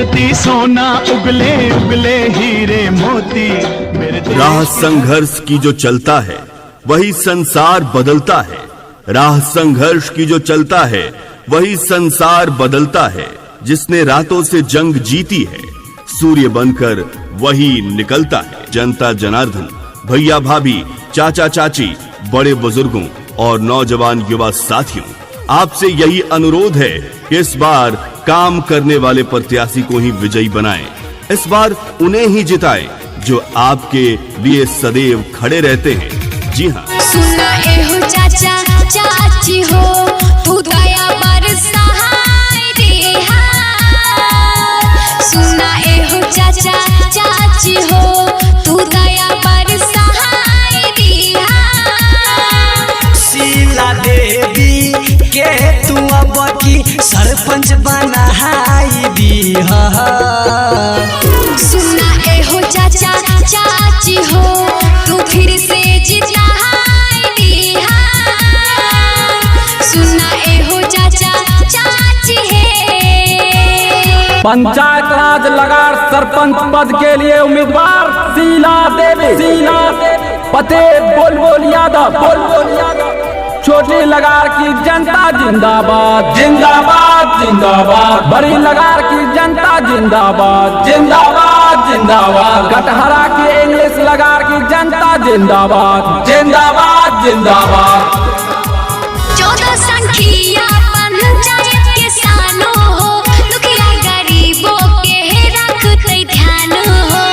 धरती सोना उगले उगले हीरे मोती मेरे राह संघर्ष की जो चलता है वही संसार बदलता है। राह संघर्ष की जो चलता है वही संसार बदलता है। जिसने रातों से जंग जीती है सूर्य बनकर वही निकलता है। जनता जनार्दन, भैया भाभी, चाचा चाची, बड़े बुजुर्गों और नौजवान युवा साथियों, आपसे यही अनुरोध है कि इस बार काम करने वाले प्रत्याशी को ही विजयी बनाएं। इस बार उन्हें ही जिताएं जो आपके लिए सदैव खड़े रहते हैं। जी हाँ, सुना एहो चाचा चाची हो, तू दया बरसाए देहा। सुना एहो चाचा चाची हो, तू दया बरसाए देहा। शीला देवी के तू अब की सरपंच बनाई दीहा। सुना एहो चाचा चाची हो, तू फिर से जिताई दीहा। सुना एहो चाचा चाची है। पंचायत राज लगार सरपंच पद के लिए उम्मीदवार शीला देवी, पते बुलबुल यादव, छोटी लगार की जनता जिंदाबाद जिंदाबाद जिंदाबाद। बड़ी लगार की जनता जिंदाबाद जिंदाबाद जिंदाबाद। कटहरा की इंग्लिश लगार की जनता जिंदाबाद जिंदाबाद जिंदाबाद। 14 संख्या पंचायत किसानों हो, दुखिया गरीबों के रखते ध्यान हो।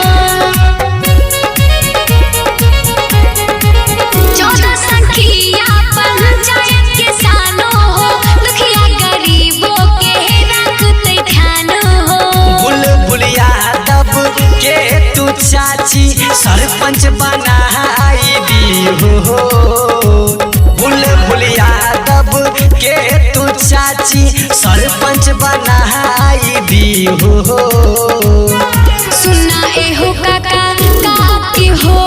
14 संख्या पंचायत किसानों हो, दुखिया गरीबों के रखते ध्यान हो। बुलबुल यादव के तू चाची सरपंच बनाई दीहो। बुलबुल यादव के तू चाची सरपंच बनाई दीहो। सुना एहो काका काकी हो,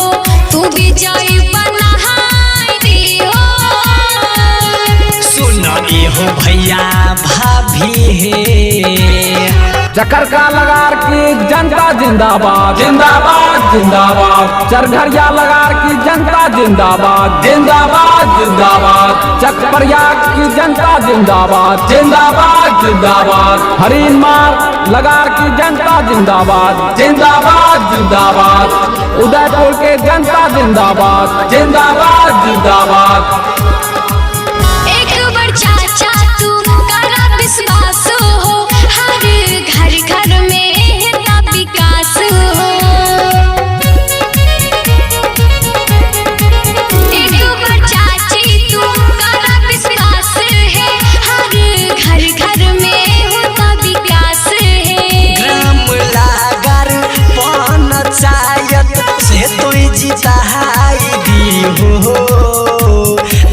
तू विजयी बनाई दिहो। सुना एहो भैया भाभी है। चक्कर का लगार की जनता जिंदाबाद जिंदाबाद जिंदाबाद। चरघरिया लगार की जनता जिंदाबाद जिंदाबाद जिंदाबाद। चकप्रयाग की जनता जिंदाबाद जिंदाबाद जिंदाबाद। हरिन मार लगार की जनता जिंदाबाद जिंदाबाद जिंदाबाद। उदयपुर के जनता जिंदाबाद जिंदाबाद जिंदाबाद। एक बार चाचा तू करा विश्वास हो, हर घर घर में है विकास हो। एक बार चाची तू करा विश्वास है, हर घर घर में होता विकास है। ग्राम लागर पंचायत से तू जिताई दीहो।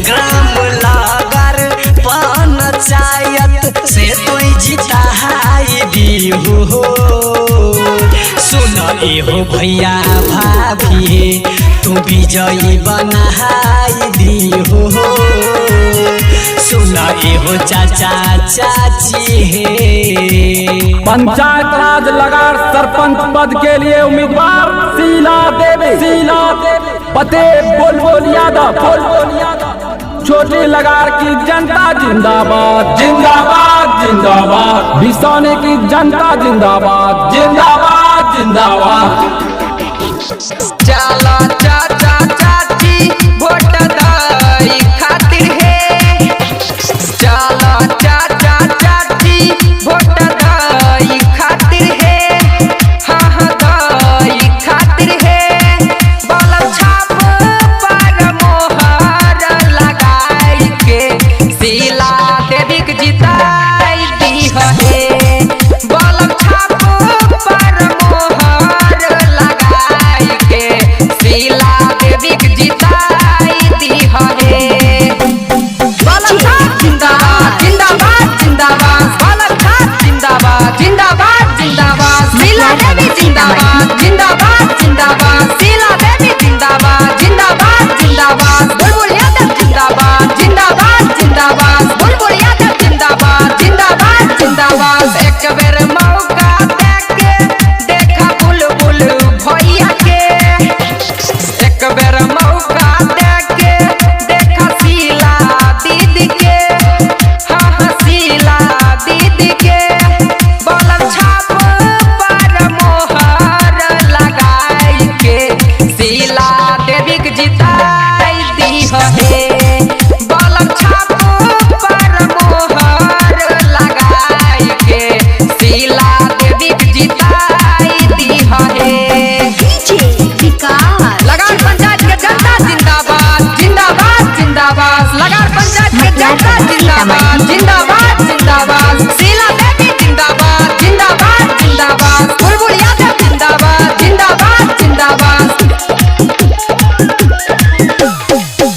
ग्राम लागर पंचायत से तू जिताई दीहो। सुन एहो भैया भाभी तू विजयी बनाई दीहो। सुन एहो चाचा चाची है। पंचायत राज लगार सरपंच पद के लिए उम्मीदवार शीला देवी, पते बुलबुल यादव, छोटी लगार की जनता जिंदाबाद जिंदाबाद जिंदाबाद। बिसौनी की जनता जिंदाबाद जिंदाबाद जिंदाबाद। चला चाचा चाची वोट दाई खातिर है। चला चाचा चाची वोट दाई खातिर है। हाँ हाँ दाई खातिर है। बलम छाप पर मोहर लगाई के शीला देवी के जिताई दीह है। बलम छाप पर मोहर लगाई के पंचायत के जनता जिंदाबाद जिंदाबाद जिंदाबाद शीला देवी जिंदाबाद जिंदाबाद जिंदाबाद बुलबुल यादव जिंदाबाद जिंदाबाद जिंदाबाद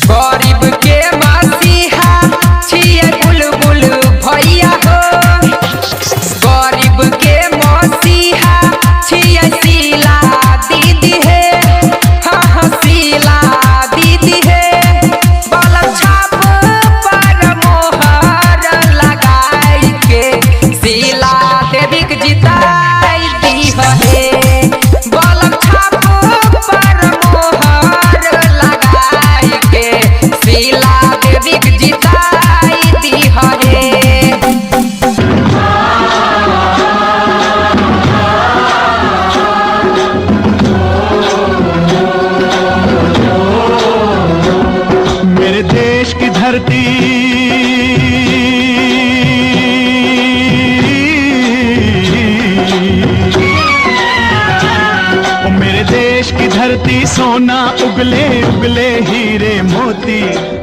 गरीब के मसीहा छिए बुलबुल भैया हो गरीब के मसीहा छिए शीला दीदी है हाँ शीला दीदी है बालक छाप पर मोहर लगाई के शीला देवी के जिताई दी है बालक छाप पर मोहर लगाई के शीला देवी के जिताई दी है मेरे देश की धरती ओ मेरे देश की धरती सोना उगले उगले हीरे मोती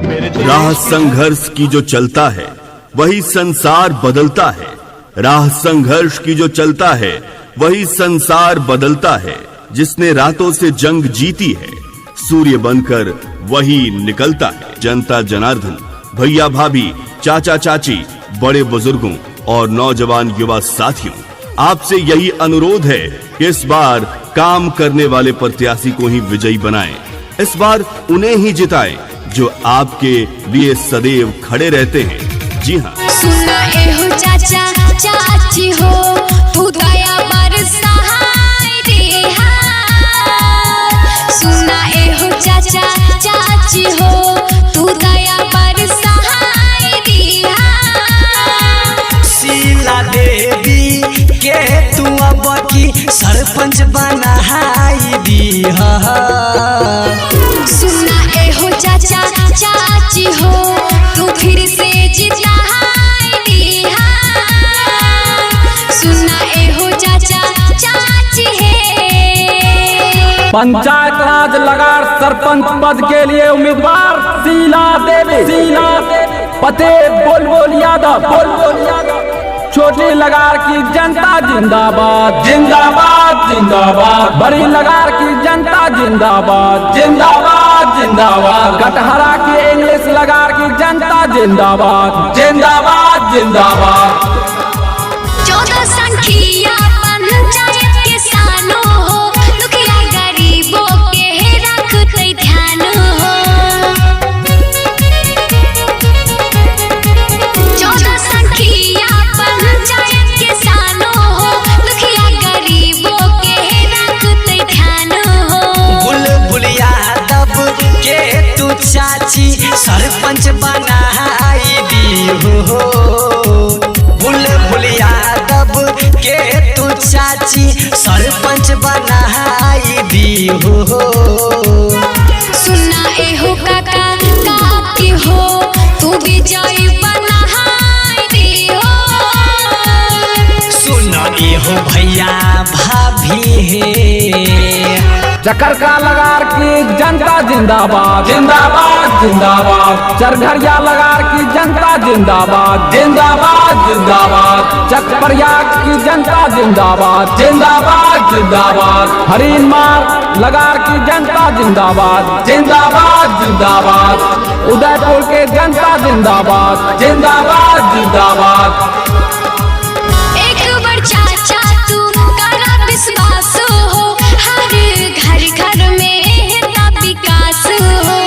मेरे देश राह संघर्ष की जो चलता है वही संसार बदलता है। राह संघर्ष की जो चलता है वही संसार बदलता है। जिसने रातों से जंग जीती है सूर्य बनकर वही निकलता है। जनता जनार्दन, भैया भाभी, चाचा चाची, बड़े बुजुर्गों और नौजवान युवा साथियों, आपसे यही अनुरोध है कि इस बार काम करने वाले प्रत्याशी को ही विजयी बनाएं। इस बार उन्हें ही जिताएं जो आपके लिए सदैव खड़े रहते हैं। जी हाँ, सुना एहो चाचा चाची हो तू दया बरसाई दे सुना एहो चाचा चाची हो तू दया बरसाई दे शीला देवी के तू अब की सरपंच बनाई दी सुना एहो चाचा चाची हो तू फिर से जिताई दे सुना एहो चाचा चाची है पंचायत राज लगार सरपंच पद के लिए उम्मीदवार शीला देवी पते बुलबुल यादव छोटी लगार की जनता जिंदाबाद जिंदाबाद जिंदाबाद। बड़ी लगार की जनता जिंदाबाद जिंदाबाद जिंदाबाद। कटहरा की इंग्लिश लगार की जनता जिंदाबाद जिंदाबाद जिंदाबाद। 14 संख्या पंचायत किसानों हो दुखिया गरीबों के रखते ध्यान हो 14 संख्या पंचायत किसानों हो दुखिया गरीबों के रखते ध्यान हो बुलबुल यादव के तू चाची सरपंच बनाई दी हो बुलबुल यादव के तू चाची सरपंच बनाई दी हो सुना एहो काका काकी हो तू विजयी बनाई दे सुन एहो भैया भाभी है चकरका लगार की जनता जिंदाबाद जिंदाबाद जिंदाबाद। चरघरिया लगार की जनता जिंदाबाद जिंदाबाद जिंदाबाद। चकप्रयाग की जनता जिंदाबाद जिंदाबाद जिंदाबाद। हरीन मार लगार की जनता जिंदाबाद जिंदाबाद जिंदाबाद। उदयपुर के जनता जिंदाबाद जिंदाबाद जिंदाबाद। एक बार चाचा तू करा विश्वास हो हर घर घर में है विकास हो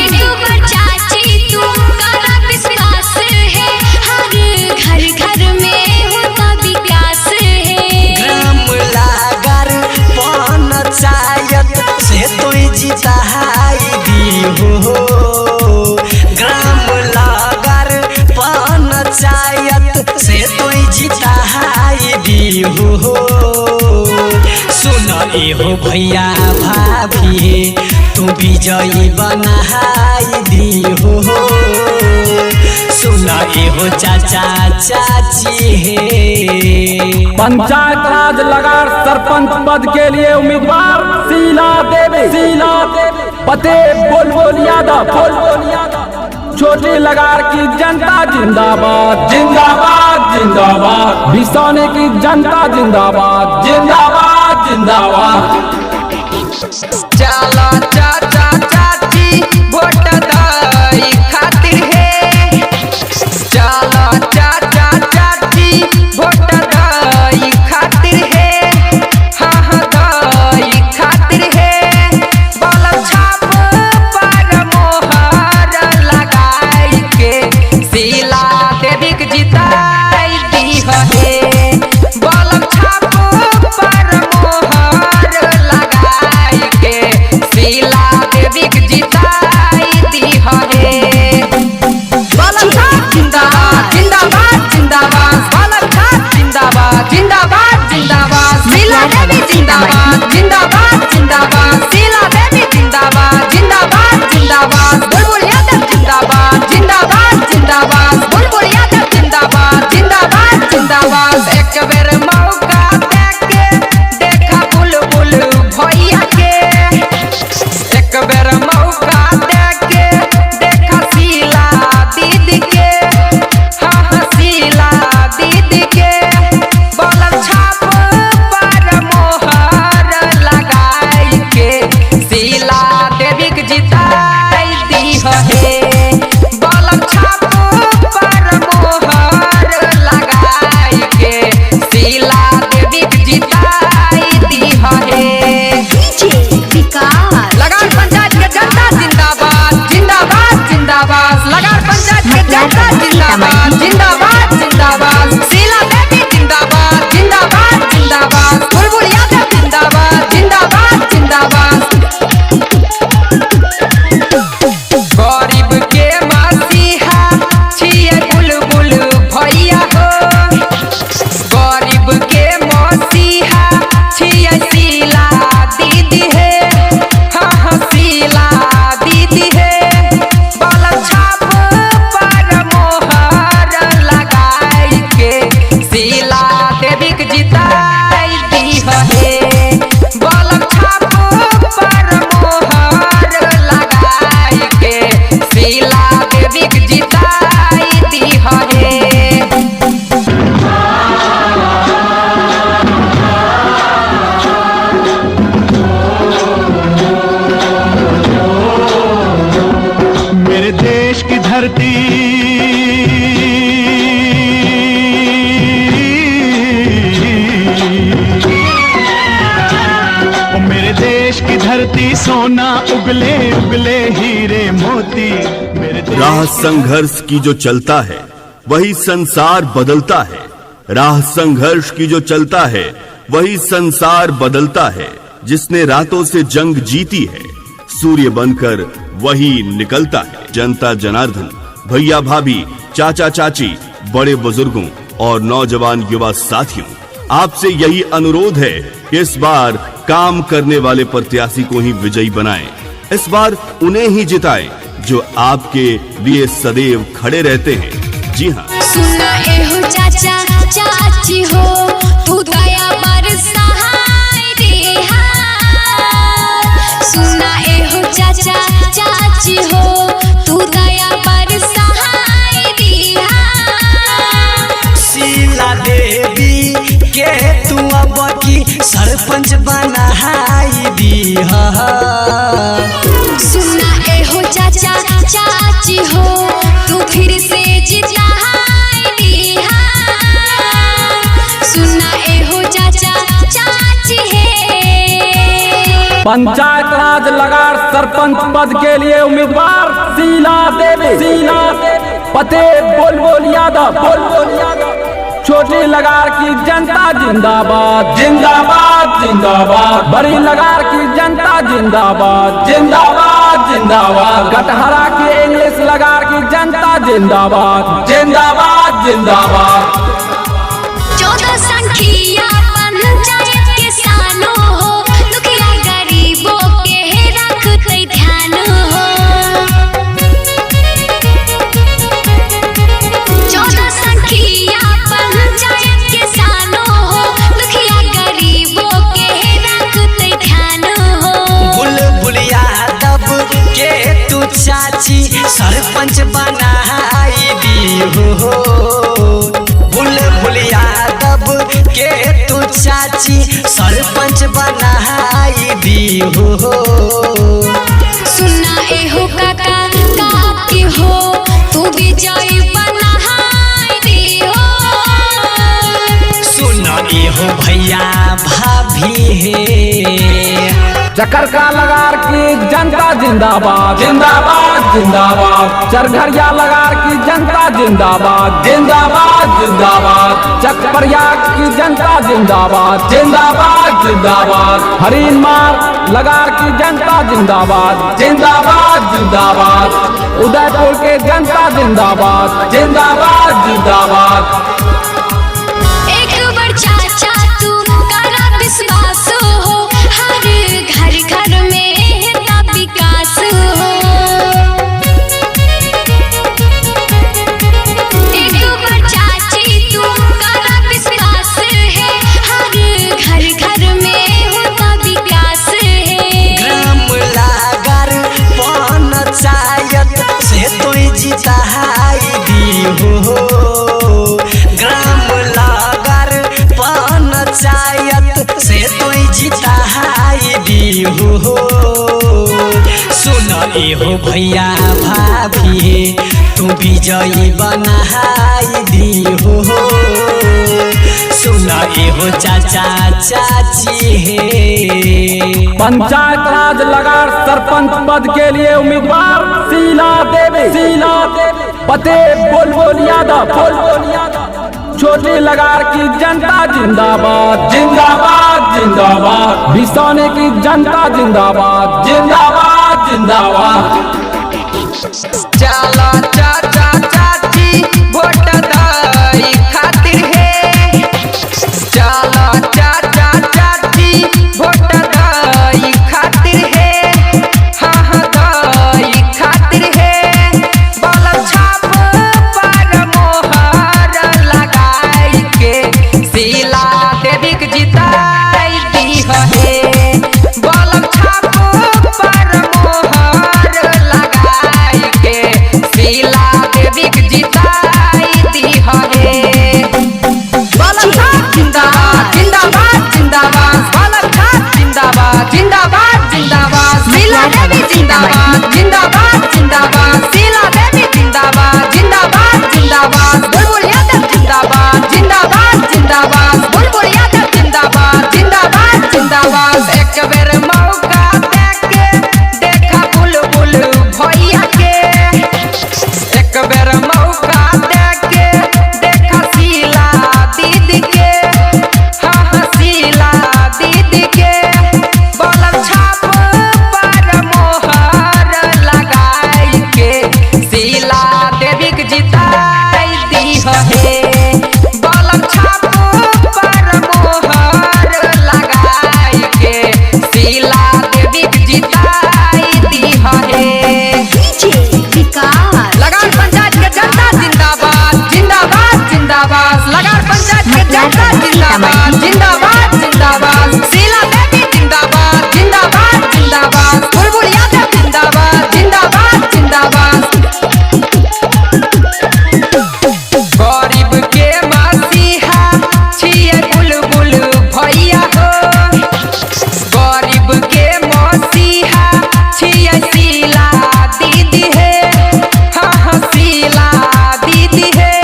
एक बार चाची तू करा विश्वास है हर घर घर में होता विकास है ग्राम लागर पंचायत से तो जिताई दी हो ग्राम लागर पंचायत से तो जिताई दी हो सुन एहो भैया भाभी तू विजयी बनाई दी हो सुन एहो चाचा चाची है पंचायत राज लगार सरपंच पद के लिए उम्मीदवार शीला देवी पते बुलबुल यादव छोटी लगार की जनता जिंदाबाद जिंदाबाद जिंदाबाद। बिसाने की जनता जिंदाबाद जिंदाबाद जिंदाबाद। चला चाचा चाची वोट दाई खातिर है। चला चाचा चाची वोट दाई खातिर है। हाँ हाँ दाई खातिर है। बलम छाप पर मोहर लगाई के शीला देवी के जिताई दी है। बलम छाप पर मोहर लगाई के शीला देवी के जिताई दी है। बलम छाप जिंदाबाद जिंदाबाद जिंदाबाद। बलम छाप जिंदाबाद जिंदाबाद जिंदाबाद। शीला देवी जिंदाबाद जिंदाबाद जिंदाबाद। शीला देवी जिंदाबाद जिंदाबाद जिंदाबाद। बुलबुल यादव जिंदाबाद जिंदाबाद जिंदाबाद। बुलबुल यादव जिंदाबाद जिंदाबाद जिंदाबाद। एक बेर मौका देके देखा बुलबुल भैया के। एक बेर मौका देके देखा शीला दीदी के। हाँ हाँ शीला दीदी के। बलम छाप पर मोहर लगाई के शीला देवी के जिताई दी है। बलम छाप पर मोहर लगाई के शीला देवी के जिताई दी है। लगार पंचायत के जनता जिंदाबाद जिंदाबाद जिंदाबाद। लगार पंचायत के जनता जिंदाबाद जिंदाबाद जिंदाबाद। शीला देवी जिंदाबाद जिंदाबाद जिंदाबाद। बुलबुल यादव जिंदाबाद जिंदाबाद जिंदाबाद। गरीब के मसीहा छिए बुलबुल भैया हो। गरीब के मसीहा छिए शीला दीदी है। हाँ हाँ शीला दीदी है। बलम छाप पर मोहर लगाई के शीला देवी के जिताई दी है। बलम छाप पर मोहर लगाई के शीला देवी के जिताई दी है। मेरे देश की धरती ओ मेरे देश की धरती सोना उगले उगले हीरे मोती। मेरे देश राह संघर्ष की जो चलता है वही संसार बदलता है। राह संघर्ष की जो चलता है वही संसार बदलता है। जिसने रातों से जंग जीती है सूर्य बनकर वही निकलता है। जनता जनार्दन, भैया भाभी, चाचा चाची, बड़े बुजुर्गों और नौजवान युवा साथियों, आपसे यही अनुरोध है कि इस बार काम करने वाले प्रत्याशी को ही विजयी बनाएं। इस बार उन्हें ही जिताएं जो आपके लिए सदैव खड़े रहते हैं। जी हाँ, सुना एहो चाचा चाची हो तू दया बरसाए रे हाथ। सुना एहो चाचा चाची हो तू दया बरसाए रे हाथ। शीला देवी के तू अब की सरपंच बनाई दी है। सुना एहो चाचा चाची हो तू फिर से जिताए रे हाथ। सुना एहो चाचा चाची है। पंचायत राज लगार सरपंच पद के लिए उम्मीदवार शीला देवी पते बुलबुल यादव छोटी लगार की जनता जिंदाबाद जिंदाबाद जिंदाबाद। बड़ी लगार की जनता जिंदाबाद जिंदाबाद जिंदाबाद। कटहरा की इंग्लिश लगार की जनता जिंदाबाद जिंदाबाद जिंदाबाद। 14 संख्या पंचायत किसानों हो दुखिया गरीबों के रखते ध्यान हो। 14 संख्या पंचायत किसानों हो दुखिया गरीबों के रखते ध्यान हो। बुलबुल यादव सरपंच बनाई दी हो। बुलबुल यादव के तू चाची सरपंच बनाई दी हो। सुना एहो काका काकी हो तू विजयी बनाई दियो। सुना एहो भैया भाभी है चकरका लगार की जनता जिंदाबाद जिंदाबाद जिंदाबाद। चरघरिया लगार की जनता जिंदाबाद जिंदाबाद जिंदाबाद। चकप्रयाग की जनता जिंदाबाद जिंदाबाद जिंदाबाद। हरीन मार लगार की जनता जिंदाबाद जिंदाबाद जिंदाबाद। उदयपुर के जनता जिंदाबाद जिंदाबाद जिंदाबाद। एक बार चाचा तू करा विश्वास हो हर घर घर में है विकास हो। एक बार चाची तू करा विश्वास है हर घर घर में होता विकास है। ग्राम लागर पंचायत से तो जिताई दी हो। ग्राम लागर पंचायत से तो जिताई दी हो। सुन एहो भैया भाभी तू विजयी बनाई दी हो। सुन एहो चाचा चाची है पंचायत राज लगार सरपंच पद के लिए उम्मीदवार शीला देवी पते बुलबुल यादव छोटी लगार की जनता जिंदाबाद जिंदाबाद जिंदाबाद। बिसौने की जनता जिंदाबाद जिंदाबाद जिंदाबाद। चला चाचा चाची वोट दई खातिर है। चला चाचा चाची वोट दई खातिर है। हाँ हाँ दई खातिर है। बल छाप पर मोहर लगाई के शीला देवी के जिताई दी है। बल छाप पर मोहर लगाई के शीला देवी के जिताई दी है। बालक जिंदाबाद जिंदाबाद जिंदाबाद। बालक जिंदाबाद जिंदाबाद जिंदाबाद। शीला देवी जिंदाबाद जिंदाबाद जिंदाबाद। शीला देवी जिंदाबाद जिंदाबाद जिंदाबाद। बुलबुल यादव जिंदाबाद जिंदाबाद जिंदाबाद। बुलबुल यादव जिंदाबाद जिंदाबाद जिंदाबाद। एक बेर मौका देके देखा बुलबुल भैया के। एक बेर मौका देके देखा शीला दीदी के। हाँ हाँ शीला दीदी के। बल छाप पर मोहर लगाई के शीला देवी के जिताई दी है। बल छाप पर मोहर लगाई के शीला देवी के जिताई दी है। लगार पंचायत के जनता जिंदाबाद जिंदाबाद जिंदाबाद। लगार पंचायत के जनता जिंदाबाद जिंदाबाद जिंदाबाद। शीला देवी जिंदाबाद जिंदाबाद जिंदाबाद। बुलबुल यादव जिंदाबाद जिंदाबाद जिंदाबाद। गरीब के मसीहा छिए बुलबुल भैया हो। गरीब के मसीहा छिए शीला दीदी है। हाँ हाँ शीला दीदी है।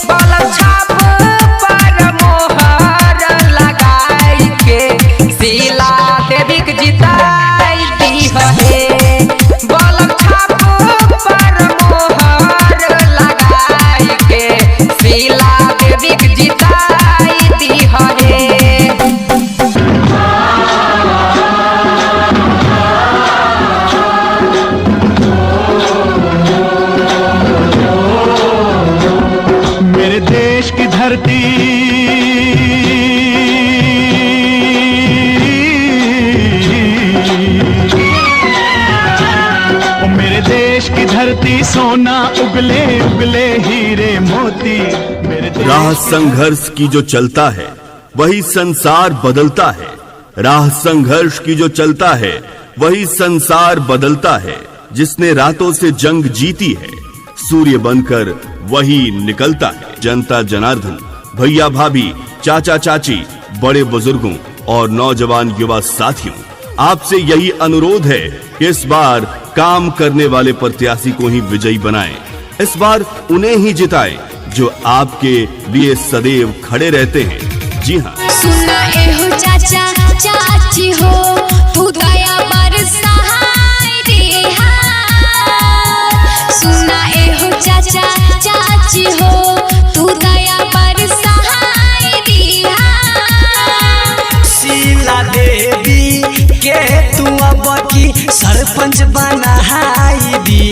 बल छाप पर मोहर लगाई के शीला देवी के जिताई दी है। बल छाप पर मोहर लगाई के शीला देवी के जिताई दी है। मेरे देश की धरती ओ मेरे देश की धरती सोना उगले उगले हीरे मोती। मेरे देश राह संघर्ष की जो चलता है वही संसार बदलता है। राह संघर्ष की जो चलता है वही संसार बदलता है, जिसने रातों से जंग जीती है, सूर्य बनकर वही निकलता है। जनता जनार्दन, भैया भाभी, चाचा चाची, बड़े बुजुर्गों और नौजवान युवा साथियों, आपसे यही अनुरोध है कि इस बार काम करने वाले प्रत्याशी को ही विजयी बनाएं। इस बार उन्हें ही जिताएं जो आपके लिए सदैव खड़े रहते हैं। जी हाँ, सुना एहो चाचा चाची हो, तू दया बरसाए रे हाथ। सुना एहो चाचा चाची हो, तू दया बरसाए रे हाथ। शीला देवी के तू अब की सरपंच बनाई दी।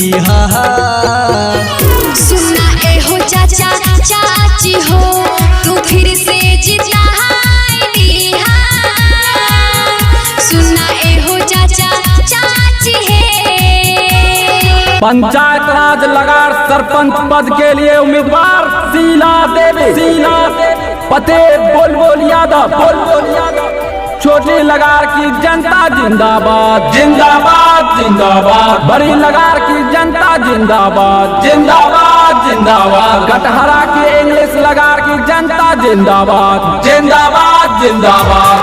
सुना एहो चाचा चाची हो, तू फिर से जिताए रे हाथ। सुना एहो चाचा चाची है। पंचायत राज लगार सरपंच पद के लिए उम्मीदवार शीला देवी, पते बुलबुल यादव, छोटी लगार की जनता जिंदाबाद, जिंदाबाद जिंदाबाद। बड़ी लगार की जनता जिंदाबाद, जिंदाबाद जिंदाबाद। कटहरा की इंग्लिश लगार की जनता जिंदाबाद, जिंदाबाद जिंदाबाद।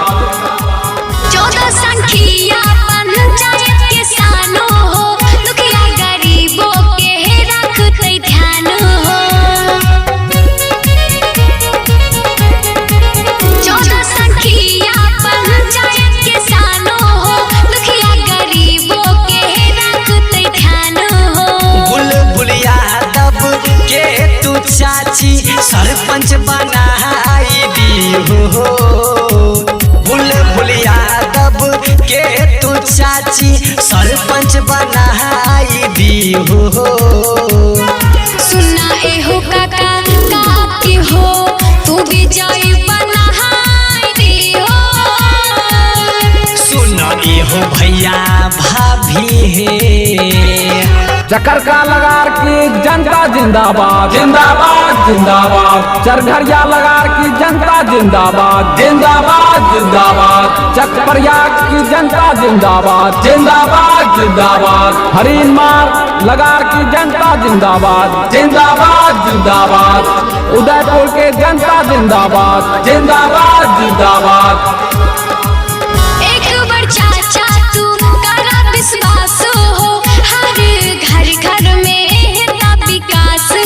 14 संख्या पंचायत किसानों हो, दुखिया गरीबों के रखते ध्यान हो। 14 संख्या पंचायत किसानों हो, दुखिया गरीबों के रखते ध्यान हो। बुलबुल यादव के तू चाची सरपंच बनाई दी हो। बुलबुल यादव के तू चाची सरपंच बनाई दी हो। सुना एहो काका काकी हो, तू विजयी बनाई दी हो। सुन एहो भैया भाभी है। चक्कर का लगार की जनता जिंदाबाद, जिंदाबाद जिंदाबाद। चरघरिया लगार की जनता जिंदाबाद, जिंदाबाद जिंदाबाद। चकप्रयाग की जनता जिंदाबाद, जिंदाबाद जिंदाबाद। हरीन मार लगार की जनता जिंदाबाद, जिंदाबाद जिंदाबाद। उदयपुर के जनता जिंदाबाद, जिंदाबाद जिंदाबाद। एक बार चाचा तू करा विश्वास हो, हर घर घर में है विकास हो।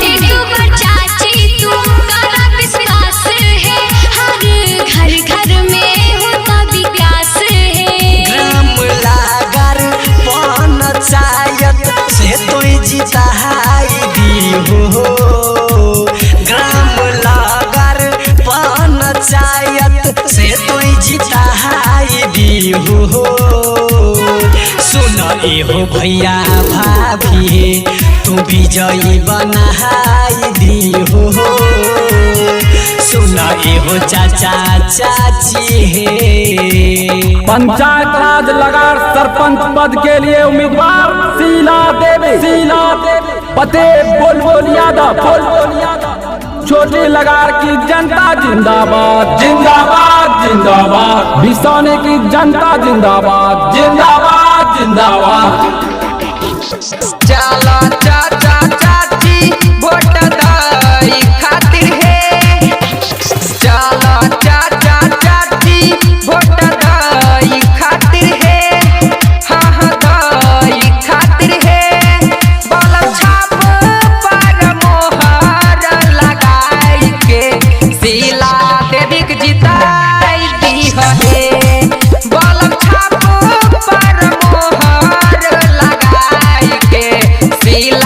एक बार चाची तू करा विश्वास है, हर घर घर में होता विकास है। ग्राम लागर पंचायत से तो जिताई दी हो। ग्राम लागर पंचायत से तो जिताई दी हो। सुन एहो भैया भाभी, तू विजयी बनाई दी हो। सुन एहो चाचा चाची है। पंचायत राज लगार सरपंच पद के लिए उम्मीदवार शीला देवी, पते बुलबुल यादव, छोटी लगार की जनता जिंदाबाद, जिंदाबाद जिंदाबाद। बिसौने की जनता जिंदाबाद, जिंदाबाद जिंदाबाद। चला चाचा चाची वोट दई खातिर है। चला चाचा चाची वोट दई खातिर है। हाँ हाँ दई खातिर है। बलम छाप पर मोहर लगाई के शीला देवी के जिताई दी है। बलम छाप पर मोहर लगाई के शीला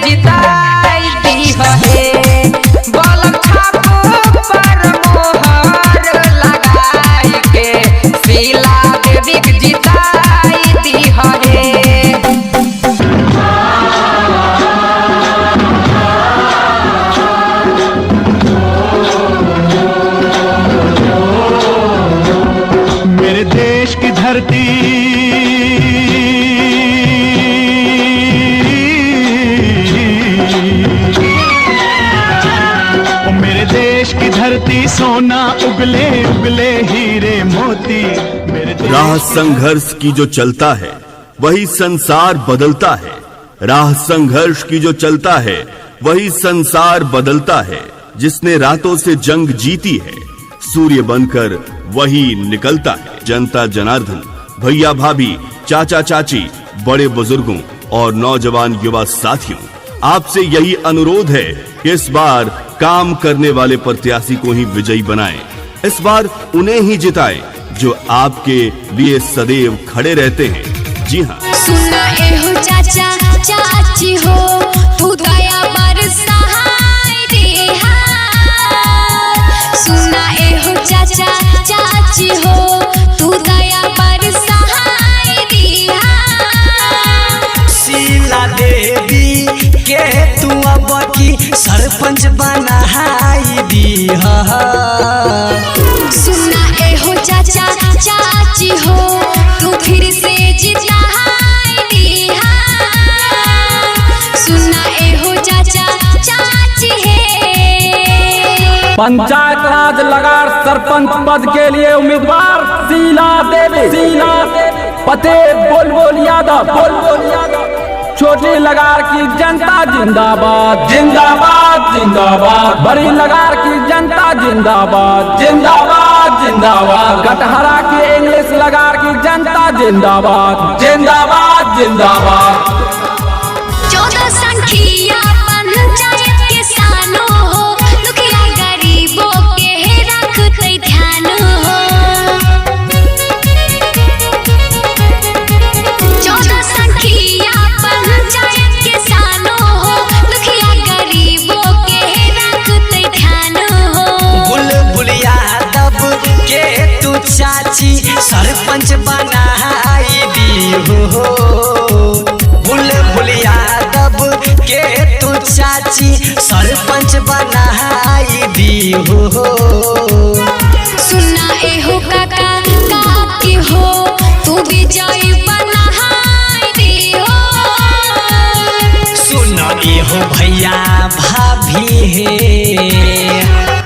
जिताई दी है बलम छाप पर मोहर लगाई के शीला देवी के जिताई दी है। मेरे देश की धरती मेरे देश की धरती सोना उगले उगले हीरे मोती मेरे देश राह संघर्ष की जो चलता है वही संसार बदलता है। राह संघर्ष की जो चलता है वही संसार बदलता है। जिसने रातों से जंग जीती है सूर्य बनकर वही निकलता है। जनता जनार्दन, भैया भाभी, चाचा चाची, बड़े बुजुर्गों और नौजवान युवा साथियों, आपसे यही अनुरोध है कि इस बार काम करने वाले प्रत्याशी को ही विजयी बनाएं। इस बार उन्हें ही जिताएं जो आपके लिए सदैव खड़े रहते हैं। जी हाँ, सुना एहो चाचा चाची हो तू दया बरसाई दे सुना एहो चाचा चाची हो तू दया बरसाई दे शीला देवी के तू अब की सरपंच बनाई दी सुना एहो चाचा चाची हो तू फिर से जिताई दे सुना एहो चाचा चाची है। पंचायत राज लगार सरपंच पद के लिए उम्मीदवार शीला देवी पते बुलबुल यादव छोटी लगार की जनता जिंदाबाद जिंदाबाद जिंदाबाद। बड़ी लगार की जनता जिंदाबाद जिंदाबाद जिंदाबाद। कटहरा की इंग्लिश लगार की जनता जिंदाबाद जिंदाबाद जिंदाबाद। 14 संख्या पंचायत किसानों हो दुखिया गरीबों के रखते ध्यान हो 14 संख्या पंचायत किसानों हो दुखिया गरीबों के रखते ध्यान हो। बुलबुल यादव के तू चाची सरपंच बनाई दी हो। बुलबुल यादव के तू चाची सरपंच बनाई दी हो। सुना एहो काका काकी हो तू विजयी बनाई दे सुन हो भैया भाभी है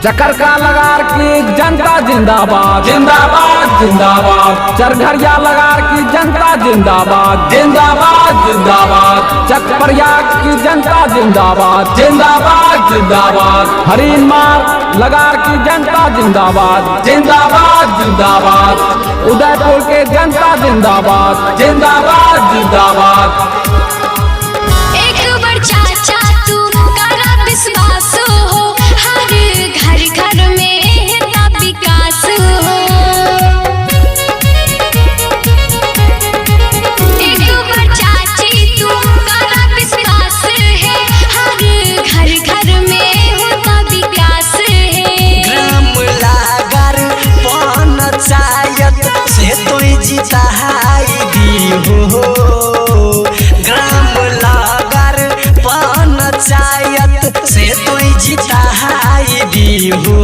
चक्कर का लगार की जनता जिंदाबाद जिंदाबाद जिंदाबाद। चरघरिया लगार की जनता जिंदाबाद जिंदाबाद जिंदाबाद। चकप्रयाग की जनता जिंदाबाद जिंदाबाद जिंदाबाद। हरीन मार लगार की जनता जिंदाबाद जिंदाबाद जिंदाबाद। उदयपुर के जनता जिंदाबाद जिंदाबाद जिंदाबाद। एक बार चाचा तू करा विश्वास हो हर घर घर में है विकास हो एक बार चाची तू करा विश्वास है हर घर घर में होता विकास है। ग्राम लागर पंचायत से तो जिताई दी हो। ग्राम लागर पंचायत से तो जिताई दी हो।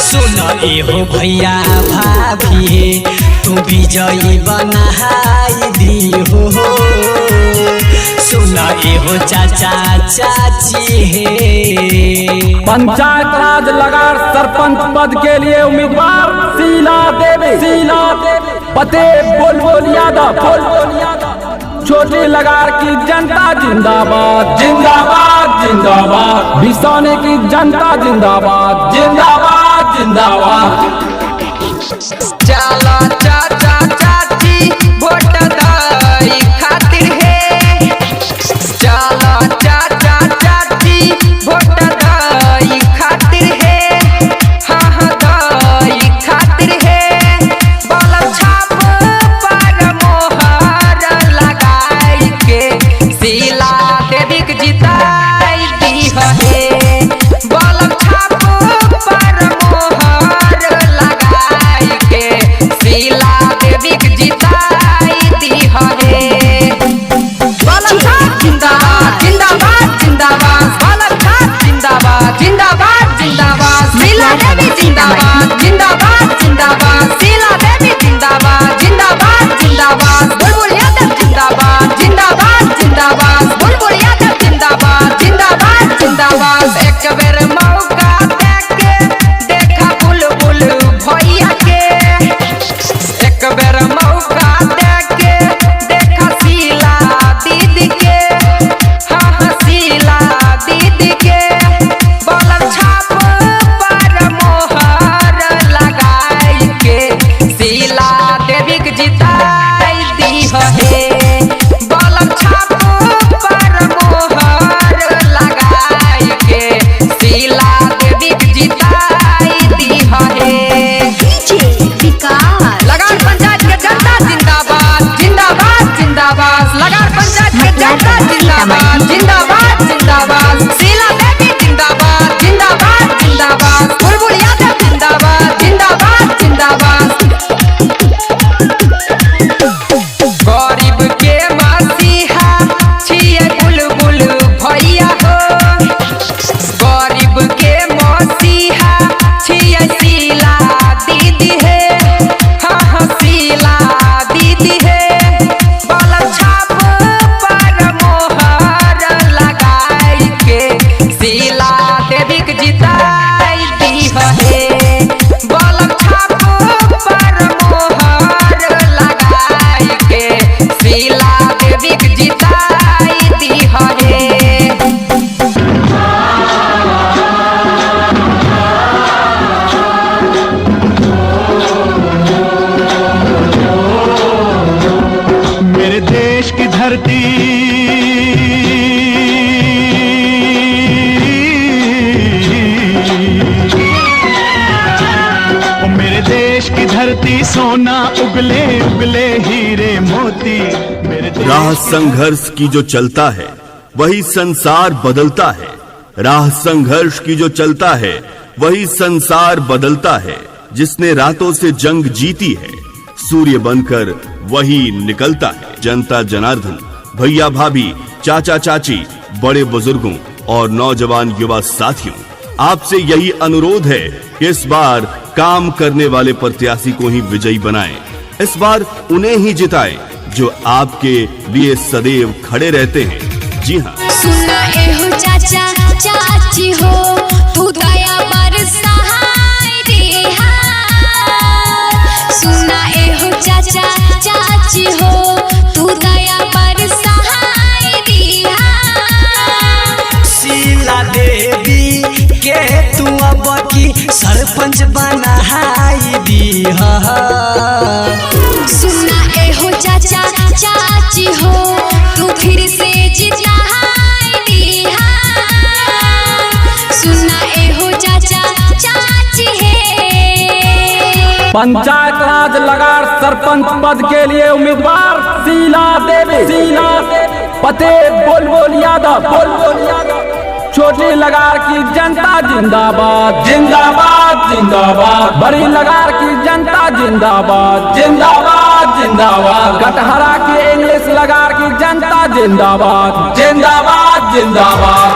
सुन हो भैया भाभी तू विजयी बनाई दी हो। सुन हो चाचा चाची है पंचायत राज लगार सरपंच पद के लिए उम्मीदवार शीला देवी पते बुलबुल यादव छोटी लगार की जनता जिंदाबाद जिंदाबाद जिंदाबाद। बिसौनी की जनता जिंदाबाद जिंदाबाद जिंदाबाद। चला चाचा चाची वोट दई खातिर है चला चाचा चाची वोट दई खातिर है हाँ हाँ दई खातिर है बलम छाप पर मोहर लगाई के शीला जिंदाबाद जिंदाबाद जिंदाबाद शीला देवी जिंदाबाद जिंदाबाद जिंदाबाद बुलबुल यादव जिंदाबाद जिंदाबाद जिंदाबाद बुलबुल यादव जिंदाबाद जिंदाबाद जिंदाबाद एक बेर मौका देके देखा बुलबुल भैया के एक बेर मौका देके देखा शीला दीदी के हाँ शीला दीदी के बॉलर छाप पर मोहर लगाई के शीला देवी के जिताई दी है बॉलर छाप पर मोहर लगाई के शीला देवी के जिताई दी है लगार पंचायत के जनता जिंदाबाद जिंदाबाद जिंदाबाद लगार पंचायत के जनता जिंदाबाद जिंदाबाद जिंदाबाद शीला देवी जिंदाबाद जिंदाबाद जिंदाबाद बुलबुल यादव जिंदाबाद जिंदाबाद जिंदाबाद गरीब के मसीहा छिए बुलबुल भैया हो गरीब के मसीहा छिए शीला दीदी है हाँ शीला दीदी है बॉलर छाप पर मोहर लगाई के शीला देवी के जिताई दी है बॉलर छाप पर मोहर लगाई के शीला देवी के जिताई दी है मेरे देश की धरती ओ मेरे देश की धरती सोना उगले उगले हीरे मोती मेरे देश राह संघर्ष की जो चलता है वही संसार बदलता है। राह संघर्ष की जो चलता है वही संसार बदलता है। जिसने रातों से जंग जीती है सूर्य बनकर वही निकलता है। जनता जनार्दन, भैया भाभी, चाचा चाची, बड़े बुजुर्गों और नौजवान युवा साथियों, आपसे यही अनुरोध है कि इस बार काम करने वाले प्रत्याशी को ही विजयी बनाएं। इस बार उन्हें ही जिताएं जो आपके लिए सदैव खड़े रहते हैं। जी हाँ, सुना एहो चाचा चाची हो तू दया बरसाई दिहा सुना एहो चाचा चाची हो तू दया बरसाई दिहा शीला देवी के तू अब की सरपंच बनाई दी सुना एहो चाचा चाची हो तू फिर से जिताई दिहा सुना एहो चाचा चाची है पंचायत राज लगार सरपंच पद के लिए उम्मीदवार शीला देवी पते बुलबुल यादव छोटी लगार की जनता जिंदाबाद जिंदाबाद जिंदाबाद। बड़ी लगार की जनता जिंदाबाद जिंदाबाद जिंदाबाद। कटहरा की इंग्लिश लगार की जनता जिंदाबाद जिंदाबाद जिंदाबाद।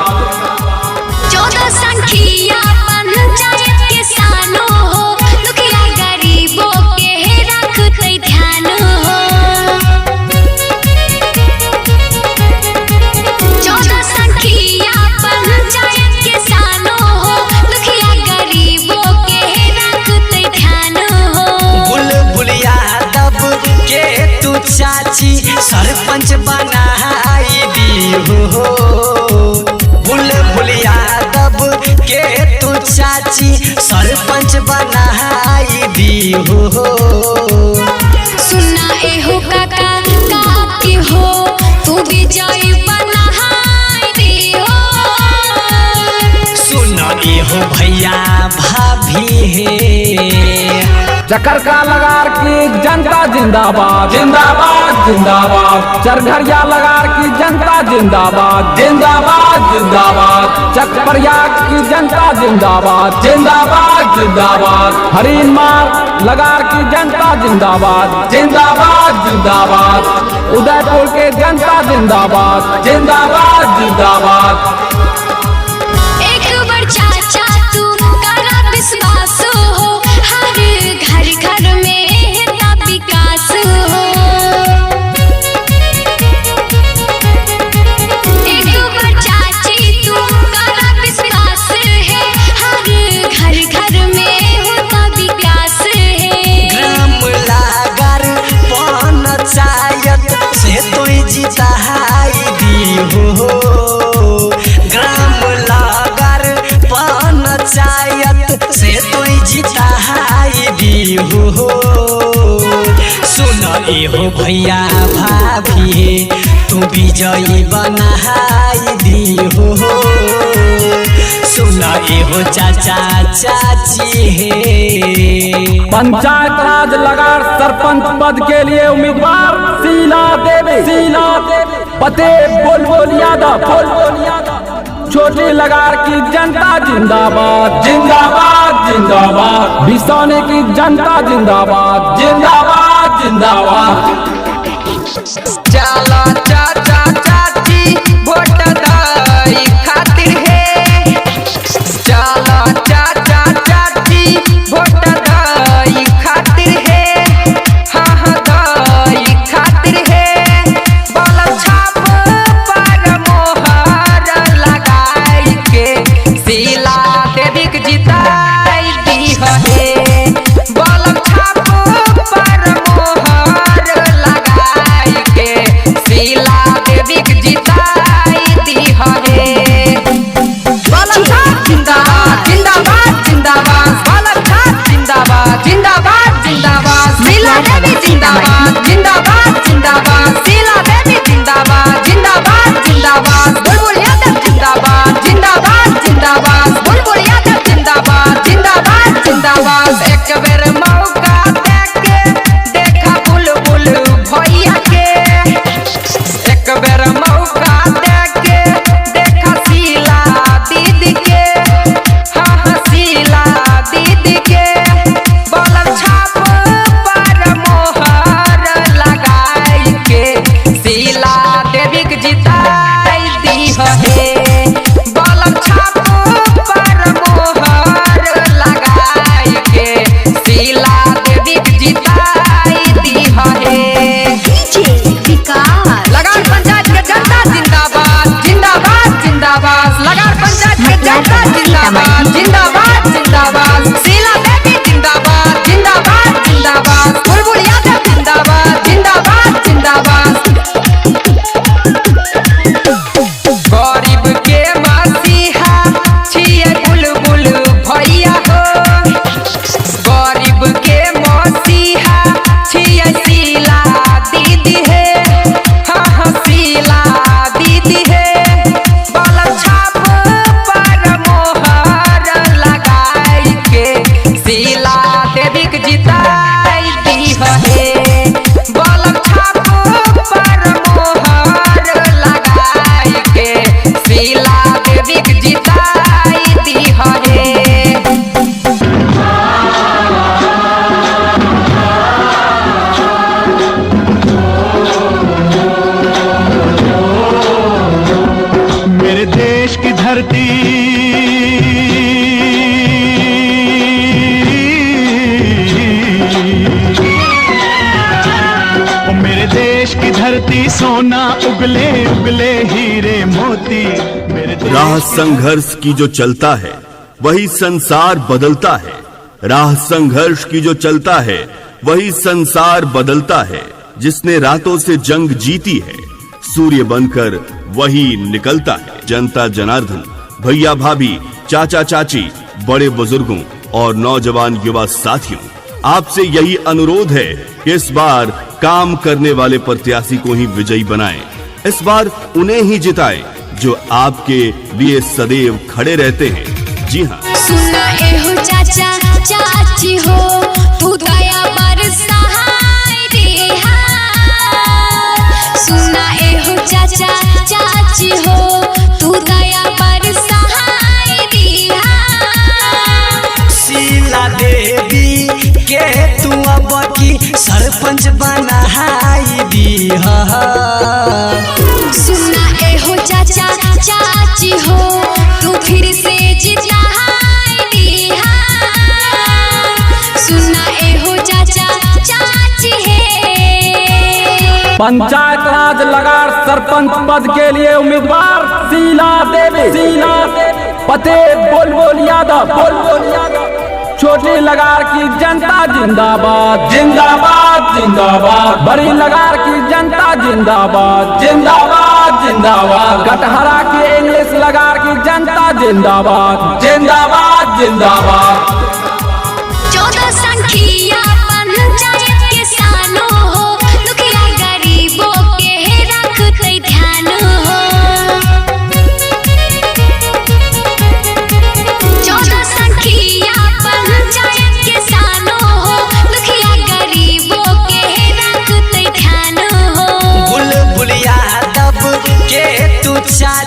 14 संख्या पंचायत किसानों हो दुखिया गरीबों के रखते ध्यान हो 14 संख्या पंचायत किसानों हो दुखिया गरीबों के रखते ध्यान हो बुलबुल यादव के तू चाची सरपंच बनाई दी हो बुलबुल यादव के तू चाची सरपंच बनाई दी हो सुना एहो काका काकी हो तू विजयी बनाई दियो सुन हो भैया भाभी है चक्कर का लगार की जनता जिंदाबाद जिंदाबाद जिंदाबाद। चरघरिया लगार की जनता जिंदाबाद जिंदाबाद जिंदाबाद। चकप्रयाग की जनता जिंदाबाद जिंदाबाद जिंदाबाद। हरिनमार लगार की जनता जिंदाबाद जिंदाबाद जिंदाबाद। उदयपुर के जनता जिंदाबाद जिंदाबाद जिंदाबाद। एक बार चाचा तू करा विश्वास हो एहो भैया भाभी तू विजयी बनाई दी हो। सुना एहो चाचा चाची हे। पंचायत राज लगार सरपंच पद के लिए उम्मीदवार शीला देवी पते बुलबुल यादव छोटी लगार की जनता जिंदाबाद जिंदाबाद जिंदाबाद। बिसौनी की जनता जिंदाबाद जिंदाबाद जिंदाबाद। चला चाचा चाची वोट दाई खातिर है। चला चाचा चाची वोट दाई खातिर है। हाँ हाँ दाई खातिर है। बाल छाप पर मोहर लगाई के शीला देवी के जिताई दी है। बाल छाप पर मोहर लगाई के शीला देवी के जिताई दी है। बाल छाप जिंदाबाद जिंदाबाद जिंदाबाद। बाल छाप जिंदाबाद जिंदाबाद जिंदाबाद। शीला देवी जिंदाबाद जिंदाबाद जिंदाबाद। शीला देवी जिंदाबाद जिंदाबाद जिंदाबाद। बुलबुल यादव जिंदाबाद जिंदाबाद जिंदाबाद। बुलबुल यादव जिंदाबाद जिंदाबाद जिंदाबाद। एक बेर मौका देके देखा बुलबुल भैया के। एक बेर मौका देके देखा शीला दीदी के। हाँ हाँ शीला दीदी के। बाल छाप पर मोहर लगाई के शीला देवी के जिताई दी है। बाल छाप पर मोहर लगाई के शीला देवी के जिताई दी है। लगार पंचायत के जनता जिंदाबाद जिंदाबाद जिंदाबाद। लगार पंचायत के जनता जिंदाबाद जिंदाबाद जिंदाबाद। शीला देवी जिंदाबाद जिंदाबाद जिंदाबाद। बुलबुल यादव जिंदाबाद जिंदाबाद जिंदाबाद। गरीब के मसीहा छिए बुलबुल भैया हो। गरीब के मसीहा छिए शीला दीदी है। हाँ हाँ शीला दीदी है। बाल छाप पर मोहर लगाई के शीला देवी के जिताई दी है। बाल छाप पर मोहर लगाई के शीला देवी के जिताई दी है। मेरे देश की धरती ओ मेरे देश की धरती सोना उगले उगले हीरे मोती। मेरे देश राह संघर्ष की जो चलता है वही संसार बदलता है। राह संघर्ष की जो चलता है वही संसार बदलता है। जिसने रातों से जंग जीती है सूर्य बनकर वही निकलता है। जनता जनार्दन भैया भाभी चाचा चाची बड़े बुजुर्गों और नौजवान युवा साथियों आपसे यही अनुरोध है कि इस बार काम करने वाले प्रत्याशी को ही विजयी बनाएं। इस बार उन्हें ही जिताएं जो आपके लिए सदैव खड़े रहते हैं। जी हाँ, सुना एहो चाचा चाची हो तू दया बरसाई दिहा। सुना एहो चाचा चाची हो तू दया बरसाई दिहा। शीला देवी के तू अब की सरपंच बनाई दी है। सुना एहो चाचा चाची हो तू फिर से जिताई दिहा। सुना एहो चाचा चाची है। पंचायत राज लगार सरपंच पद के लिए उम्मीदवार शीला देवी पते बुलबुल यादव छोटी लगार की जनता जिंदाबाद जिंदाबाद जिंदाबाद। बड़ी लगार की जनता जिंदाबाद जिंदाबाद जिंदाबाद। कटहरा की इंग्लिश लगार की जनता जिंदाबाद जिंदाबाद जिंदाबाद। 14 संख्या पंचायत किसानों हो दुख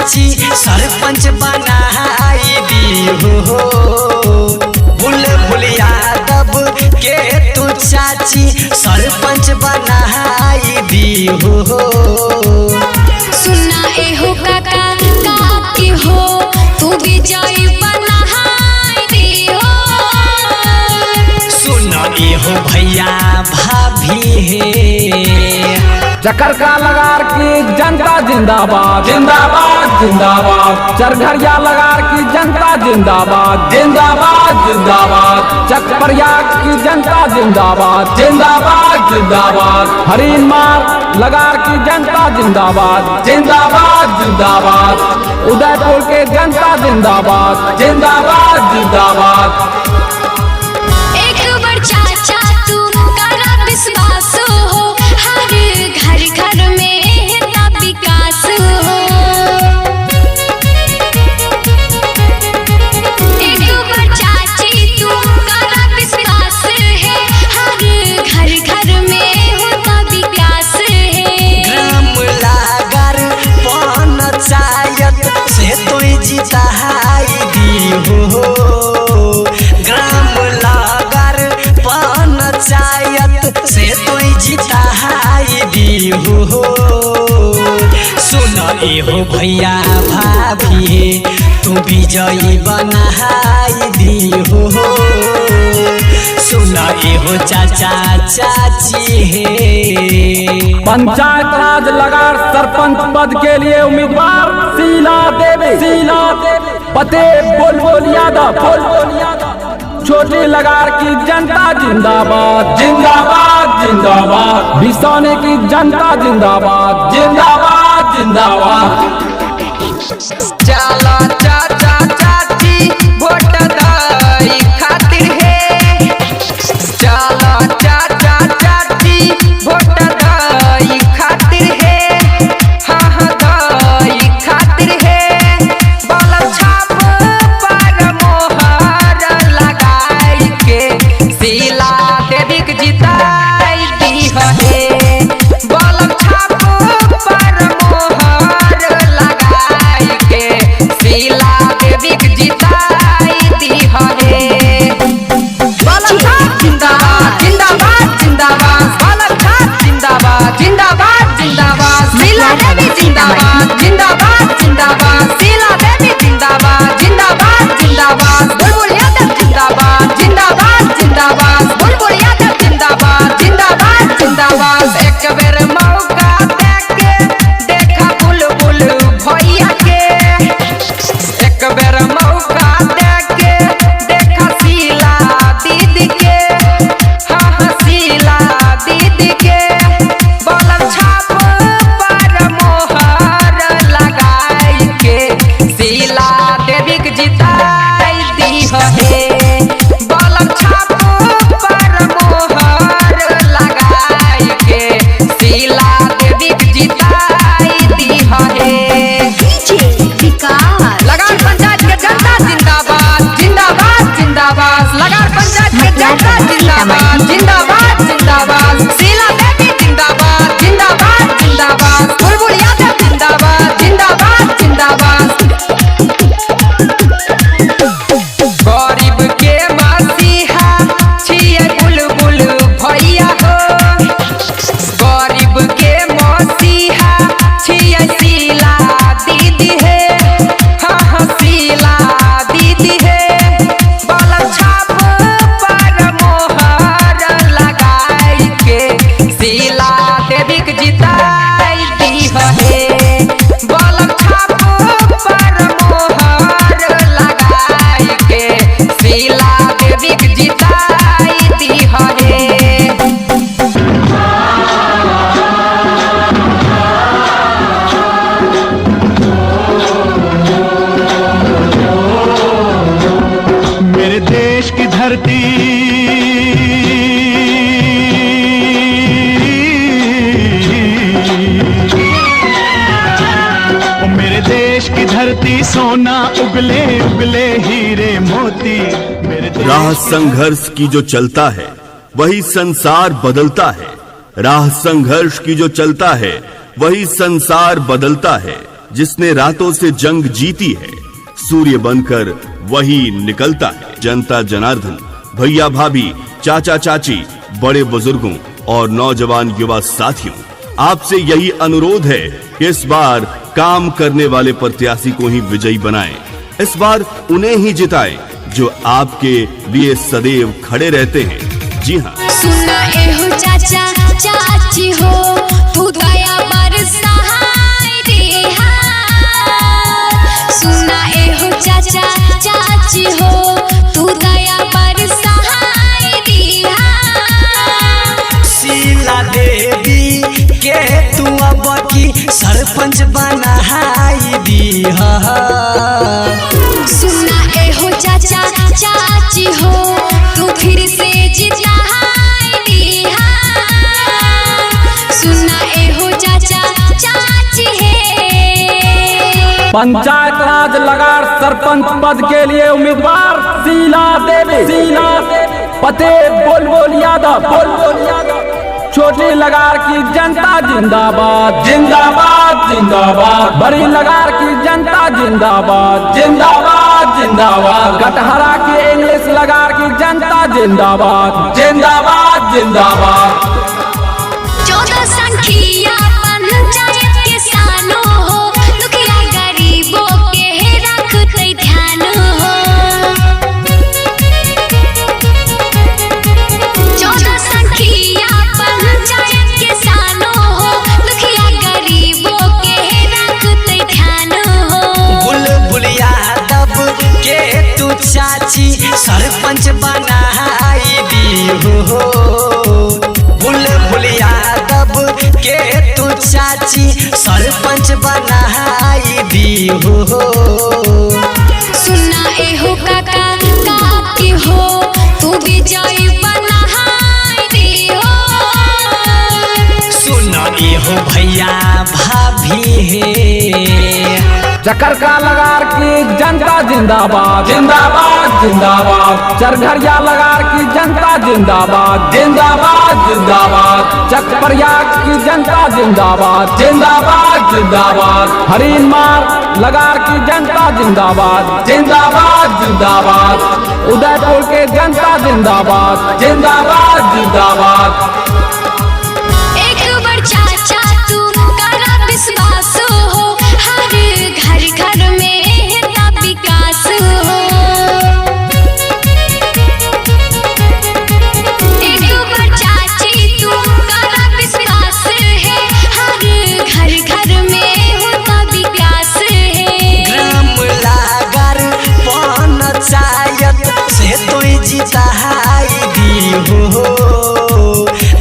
चाची सरपंच बनाई दी हो। बुलबुल यादव के तू चाची सरपंच बनाई दी हो। सुना एहो काका काकी हो तू विजयी बनाई दियो। सुना एहो भैया भाभी है। चकरका लगार की जनता जिंदाबाद जिंदाबाद जिंदाबाद। चरघरिया लगार की जनता जिंदाबाद जिंदाबाद जिंदाबाद। चकप्रयाग की जनता जिंदाबाद जिंदाबाद जिंदाबाद। हरीन मार लगार की जनता जिंदाबाद जिंदाबाद जिंदाबाद। उदयपुर के जनता जिंदाबाद जिंदाबाद जिंदाबाद। एक बार चाचा तू करा विश्वास हो हर घर घर में ना विकास हो। एक बार चाची तू करा विश्वास है हर घर घर में होता विकास है। ग्राम लागर पंचायत से तो जिताई दी हो। ग्राम लागर पंचायत से तो जिताई दी हो। सुन एहो भैया भाभी तू विजयी बनाई दी हो। सुन एहो चाचा चाची है। पंचायत राज लगार सरपंच पद के लिए उम्मीदवार शीला देवी पते बुलबुल यादव। छोटी लगार की जनता जिंदाबाद जिंदाबाद जिंदाबाद। बिसौने की जनता जिंदाबाद जिंदाबाद जिंदाबाद। चला चाचा चाची वोट दई खातिर है। चला चाचा चाची वोट दई खातिर है। हाँ हाँ दई खातिर है। बलम छाप पर मोहर लगाई के शीला देवी के जिताई दी है। बलम छाप पर मोहर लगाई के शीला देवी के जिताई दी है। बलम छाप जिंदाबाद जिंदाबाद जिंदाबाद। बलम छाप जिंदाबाद जिंदाबाद जिंदाबाद। शीला देवी जिंदाबाद जिंदाबाद जिंदाबाद। शीला देवी जिंदाबाद जिंदाबाद जिंदाबाद। बुलबुल यादव जिंदाबाद जिंदाबाद जिंदाबाद। बुलबुल यादव जिंदाबाद जिंदाबाद जिंदाबाद। एक बेर मौका देके देखा बुलबुल भैया के। एक बेर मौका देके देखा शीला दीदी के। हाँ हाँ शीला दीदी के। बलम छाप पर मोहर लगाई के शीला देवी के जिताई दी है। बलम छाप पर मोहर लगाई के शीला देवी के जिताई दी है। लगार पंचायत के जनता जिंदाबाद जिंदाबाद जिंदाबाद। लगार पंचायत के जनता जिंदाबाद जिंदाबाद जिंदाबाद। शीला देवी जिंदाबाद जिंदाबाद जिंदाबाद। बुलबुल यादव जिंदाबाद जिंदाबाद जिंदाबाद। गरीब के मसीहा छिए बुलबुल भैया हो। गरीब के मसीहा छिए शीला दीदी है। हाँ हाँ शीला दीदी है। बलम छाप पर मोहर लगाई के शीला देवी के जिताई दी है। बलम छाप पर मोहर लगाई के शीला देवी के जिताई दी है। मेरे देश की धरती ओ मेरे देश की धरती सोना उगले उगले हीरे मोती। मेरे देश राह संघर्ष की जो चलता है वही संसार बदलता है। राह संघर्ष की जो चलता है वही संसार बदलता है, जिसने रातों से जंग जीती है। सूर्य बनकर वही निकलता है। जनता जनार्दन, भैया भाभी, चाचा चाची, बड़े बुजुर्गों और नौजवान युवा साथियों, आपसे यही अनुरोध है कि इस बार काम करने वाले प्रत्याशी को ही विजयी बनाएं। इस बार उन्हें ही जिताएं जो आपके लिए सदैव खड़े रहते हैं। जी हाँ, सुना एहो चाचा चाची हो, तू दया बरसाए दे हाथ। सुना एहो चाचा चाची हो, तू दया बरसाए दे हाथ। शीला देवी के तू अब की सरपंच बनाई दी। सुना एहो चाचा चाची हो, तू फिर से जिताए दे हाथ। सुना एहो चाचा चाची है। पंचायत राज लगार सरपंच पद के लिए उम्मीदवार शीला देवी, पते बुलबुल यादव, छोटी लगार की जनता जिंदाबाद, जिंदाबाद जिंदाबाद। बड़ी लगार की जनता जिंदाबाद, जिंदाबाद जिंदाबाद। कटहरा की इंग्लिश लगार की जनता जिंदाबाद, जिंदाबाद जिंदाबाद। 14 संख्या पंचायत किसानों हो, दुखिया गरीबों के रखते ध्यान हो। 14 संख्या पंचायत किसानों हो, दुखिया गरीबों के रखते ध्यान हो। बुलबुल यादव के तू चाची सरपंच बनाई दी हो। बुलबुल यादव के तू चाची सरपंच बनाई दी हो। सुना एहो काका काकी हो, तू विजयी बनाई दे हो। सुन एहो भैया भाभी है। चकरका लगार की जनता जिंदाबाद, जिंदाबाद जिंदाबाद। चरघरिया लगार की जनता जिंदाबाद, जिंदाबाद जिंदाबाद। चकप्रयाग की जनता जिंदाबाद, जिंदाबाद जिंदाबाद। हरिनमार लगार की जनता जिंदाबाद, जिंदाबाद जिंदाबाद। उदयपुर के जनता जिंदाबाद, जिंदाबाद जिंदाबाद। एक बार चाचा तू करा विश्वास हो, हर घर घर में है विकास हो। एक बार चाची तू करा विश्वास है, हर घर घर में होता विकास है। ग्राम लागर पंचायत से तो जिताई दी हो।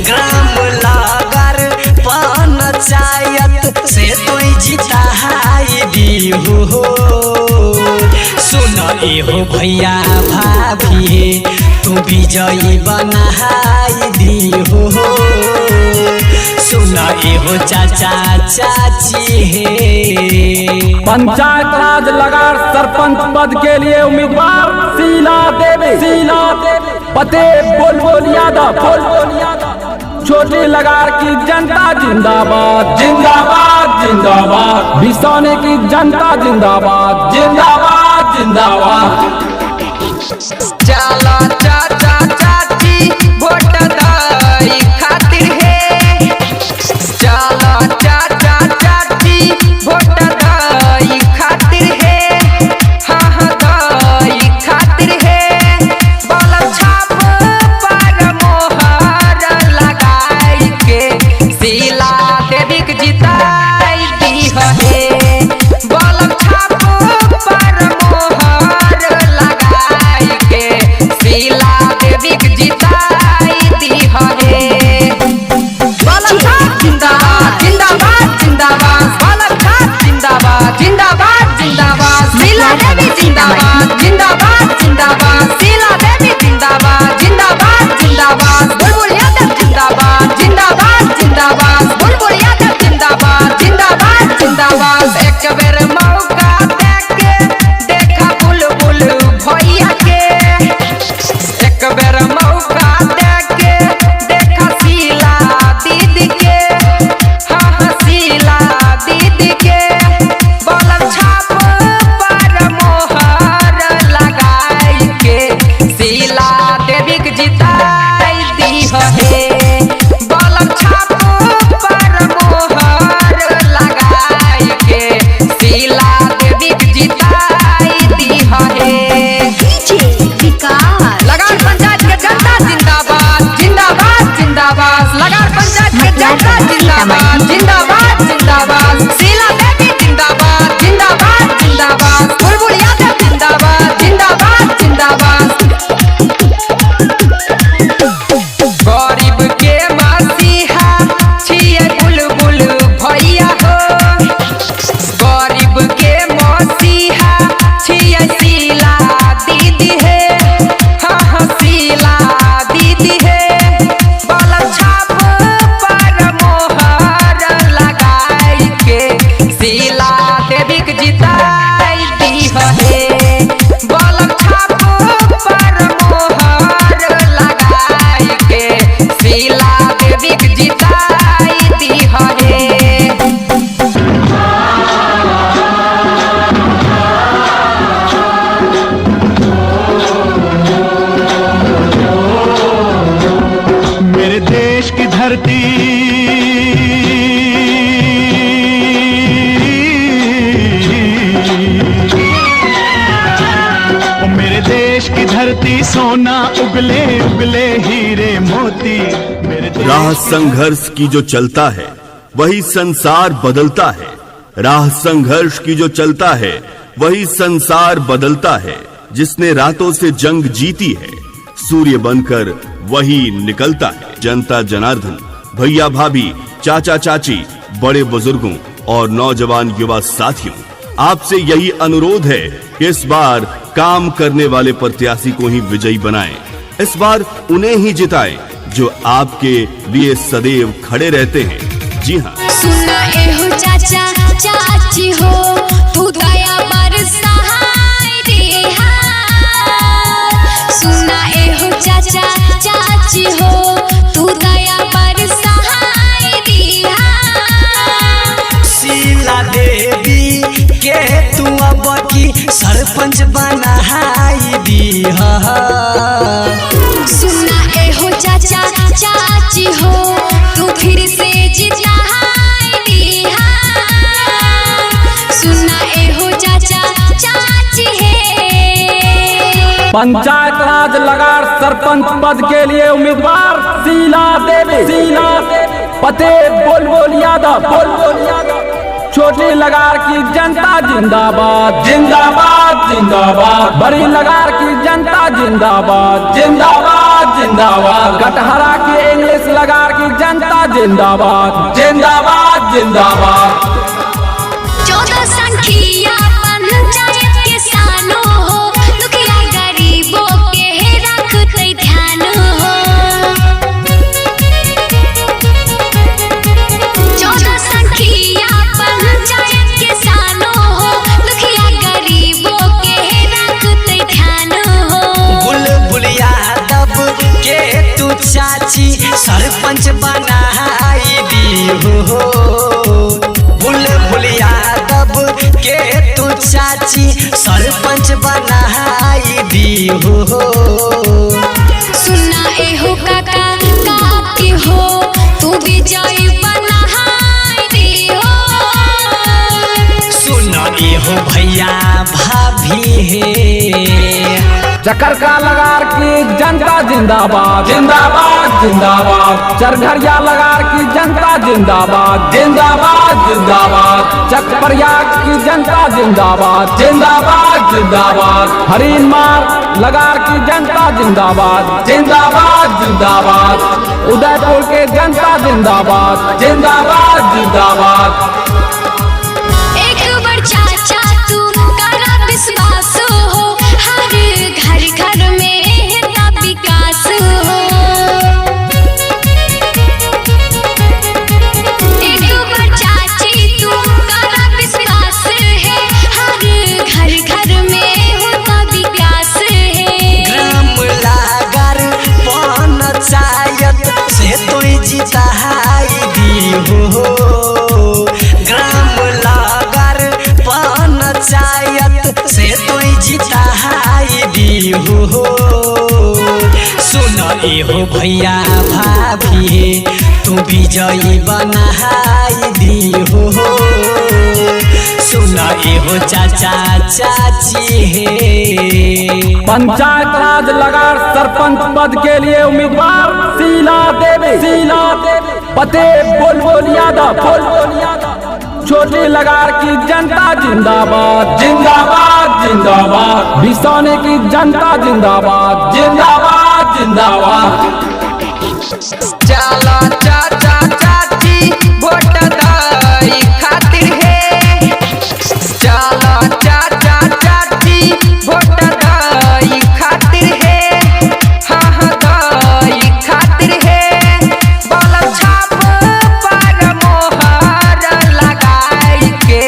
ग्राम लागर पंचायत से तो जिताई दी हो। सुन एहो भैया भाभी तू विजयी बनाई दी हो। सुन एहो चाचा चाची है। पंचायत राज लगार सरपंच पद के लिए उम्मीदवार शीला देवी, पते बुलबुल यादव, छोटी लगार की जनता जिंदाबाद, जिंदाबाद जिंदाबाद। बिसौने की जनता जिंदाबाद, जिंदाबाद जिंदाबाद। चला चाचा चाची वोट दई खातिर है। चला चाचा चाची वोट दई खातिर है। हाँ हाँ दई खातिर है। बलम छाप पर मोहर लगाई के शीला देवी के जिताई दी है। बलम छाप पर मोहर लगाई के शीला जिताई दी है। लगार पंचायत के जनता जिंदाबाद जिंदाबाद जिंदाबाद। लगार पंचायत के जनता जिंदाबाद जिंदाबाद जिंदाबाद। शीला देवी जिंदाबाद जिंदाबाद जिंदाबाद। बुलबुल यादव जिंदाबाद जिंदाबाद जिंदाबाद। गरीब के मसीहा छिए बुलबुल भैया हो। गरीब के मसीहा छिए शीला दीदी है। हाँ शीला दीदी है। बाल छाप पर मोहर लगाई के शीला देवी के जिताई दी है। बाल छाप पर मोहर लगाई के शीला देवी के जिताई दी है। मेरे देश की धरती ओ मेरे देश की धरती सोना उगले उगले हीरे मोती। मेरे देश राह संघर्ष की जो चलता है वही संसार बदलता है। राह संघर्ष की जो चलता है वही संसार बदलता है। जिसने रातों से जंग जीती है सूर्य बनकर वही निकलता है। जनता जनार्दन, भैया भाभी, चाचा चाची, बड़े बुजुर्गों और नौजवान युवा साथियों, आपसे यही अनुरोध है कि इस बार काम करने वाले प्रत्याशी को ही विजयी बनाएं। इस बार उन्हें ही जिताएं जो आपके लिए सदैव खड़े रहते हैं। जी हाँ, सुना एहो चाचा चाची हो तू दया बरसाई दे हाथ। सुना एहो चाचा चाची हो तू दया बरसाई दे हाथ। शीला देवी के तू अब की सरपंच बनाई दी है। सुना एहो चाचा चाची हो तू फिर से जिताई दे हाथ। सुना एहो चाचा चाची है। पंचायत राज लगार सरपंच पद के लिए उम्मीदवार शीला देवी पते बुलबुल यादव छोटी लगार की जनता जिंदाबाद जिंदाबाद जिंदाबाद। बड़ी लगार की जनता जिंदाबाद जिंदाबाद जिंदाबाद। कटहरा की इंग्लिश लगार की जनता जिंदाबाद जिंदाबाद जिंदाबाद। 14 संख्या पंचायत किसानों हो दुखिया गरीबों के रखते ध्यान हो। 14 संख्या पंचायत किसानों हो दुखिया गरीबों के रखते ध्यान हो। बुलबुल यादव के तू चाची सरपंच बनाई दी हो। बुलबुल यादव के तू चाची सरपंच बनाई दी हो। सुना एहो काका काकी हो तू विजयी बनाई दे हो। सुन हो भैया भाभी है। चकरका लगार की जनता जिंदाबाद जिंदाबाद जिंदाबाद। चरघरिया लगार की जनता जिंदाबाद जिंदाबाद जिंदाबाद। चकप्रयाग की जनता जिंदाबाद जिंदाबाद जिंदाबाद। हरीन मार लगार की जनता जिंदाबाद जिंदाबाद जिंदाबाद। उदयपुर के जनता जिंदाबाद जिंदाबाद जिंदाबाद। एक बार चाचा तू करा विश्वास हो हर घर घर में है विकास हो। एक बार चाची तू करा विश्वास है हर घर घर में होता विकास है। ग्राम लागर पंचायत से तो जिताई दी हो। ग्राम लागर पंचायत से तो जिताई दी हो। सुन हो भैया भाभी तू विजयी बनाई दी हो। सुन एहो चाचा चाची हे। पंचायत राज लगार सरपंच पद के लिए उम्मीदवार शीला देवी पते बुलबुल यादव छोटी लगार की जनता जिंदाबाद जिंदाबाद जिंदाबाद। बिसौनी की जनता जिंदाबाद जिंदाबाद जिंदाबाद। चलो चाचा चाची वोट दाई खातिर है। चलो चाचा चाची वोट दाई खातिर है। हाँ हाँ दाई खातिर है। बलम छाप पर मोहर लगाई के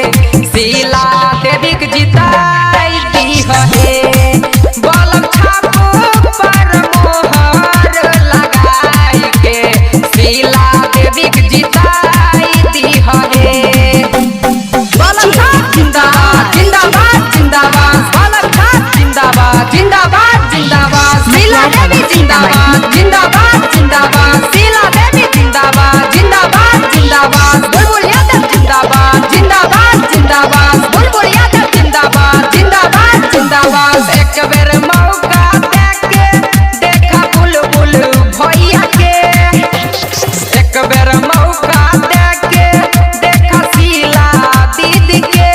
शीला देवी के जिताई दी है। बलम छाप पर मोहर लगाई के शीला देवी के जिताई दी है। बलम छाप जिंदाबाद जिंदाबाद जिंदाबाद। बलम छाप जिंदाबाद जिंदाबाद जिंदाबाद। शीला देवी जिंदाबाद जिंदाबाद जिंदाबाद। शीला देवी जिंदाबाद जिंदाबाद जिंदाबाद। बुलबुल यादव जिंदाबाद जिंदाबाद जिंदाबाद। बुलबुल यादव जिंदाबाद जिंदाबाद जिंदाबाद। एक बेर मौका देके देखा बुलबुल भैया के। एक बेर मौका देके देखा शीला दीदी के।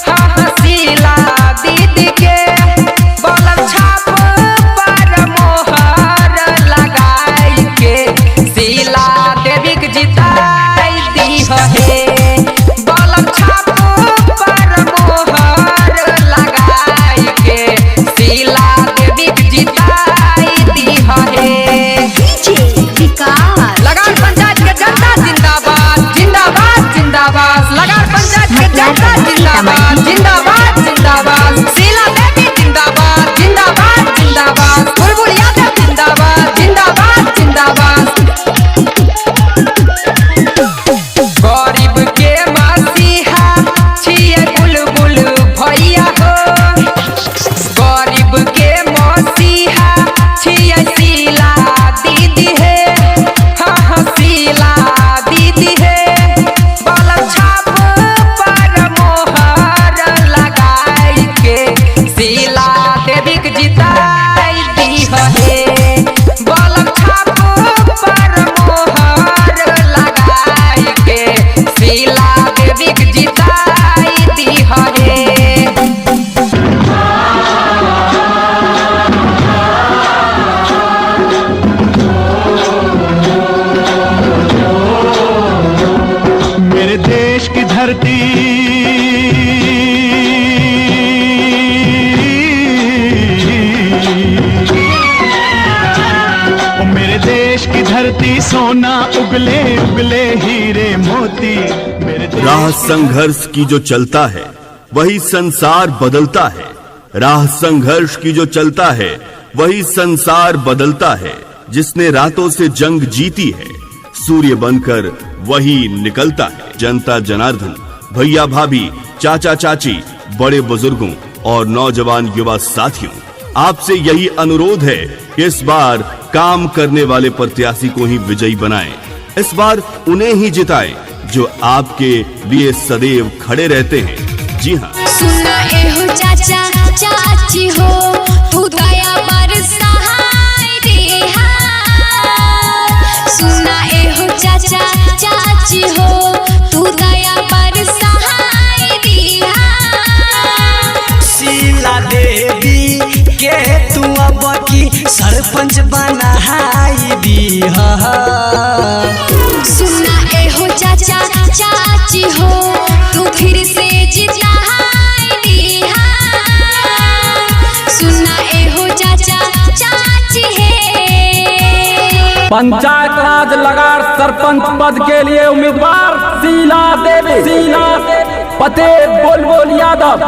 हाँ हाँ शीला दीदी के। बलम छाप पर मोहर लगाई के शीला देवी के जिताई दी है। बलम छाप पर मोहर लगाई के शीला देवी के जिताई दी है। लगान पंचायत के जनता जिंदाबाद जिंदाबाद जिंदाबाद। लगान पंचायत के जनता जिंदाबाद जिंदाबाद जिंदाबाद। शीला देवी जिंदाबाद जिंदाबाद जिंदाबाद। बुलबुल यादव जिंदाबाद जिंदाबाद जिंदाबाद। गरीब के मसीहा छिए बुलबुल भैया हो। गरीब के मसीहा छिए शीला दीदी है। हाँ हाँ शीला दीदी है। बलम छाप पर मोहर लगाई के शीला देवी के जिताई दी है। बलम छाप पर मोहर लगाई के शीला देवी के जिताई दी है। मेरे देश की धरती ओ मेरे देश की धरती सोना उगले उगले हीरे मोती। मेरे देश राह संघर्ष की जो चलता है वही संसार बदलता है। राह संघर्ष की जो चलता है वही संसार बदलता है। जिसने रातों से जंग जीती है सूर्य बनकर वही निकलता है। जनता जनार्दन, भैया भाभी, चाचा चाची, बड़े बुजुर्गों और नौजवान युवा साथियों, आपसे यही अनुरोध है कि इस बार काम करने वाले प्रत्याशी को ही विजयी बनाएं। इस बार उन्हें ही जिताएं जो आपके लिए सदैव खड़े रहते हैं। जी हाँ, सुना एहो चाचा चाची हो तू दया बरसाई दे। सुना एहो चाचा चाची हो तू दया बरसाई दे। शीला देवी के तू अब की सरपंच बनाई दी है। सुना एहो चाचा चाची हो तू फिर से जिताई दे। सुना एहो चाचा चाची है। पंचायत राज लगार सरपंच पद के लिए उम्मीदवार शीला देवी पते बुलबुल यादव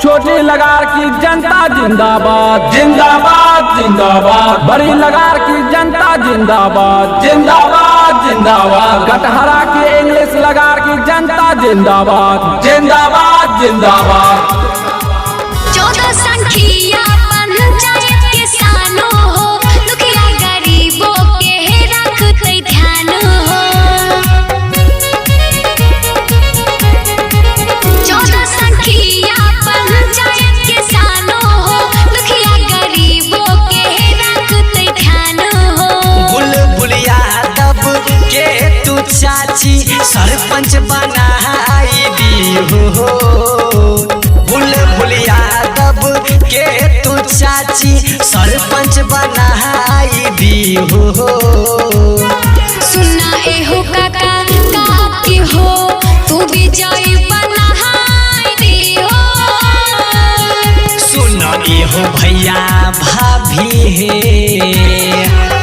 छोटी लगार की जनता जिंदाबाद जिंदाबाद जिंदाबाद। बड़ी लगार की जनता जिंदाबाद जिंदाबाद जिंदाबाद। कटहरा की इंग्लिश लगार की जनता जिंदाबाद जिंदाबाद जिंदाबाद। 14 संख्या पंचायत किसानों हो दुखिया गरीबों के रखते ध्यान हो। चाची सरपंच बनाई दी हो। सुना एहो काका काकी हो तू विजयी बनाई दी हो। सुना एहो भैया भाभी है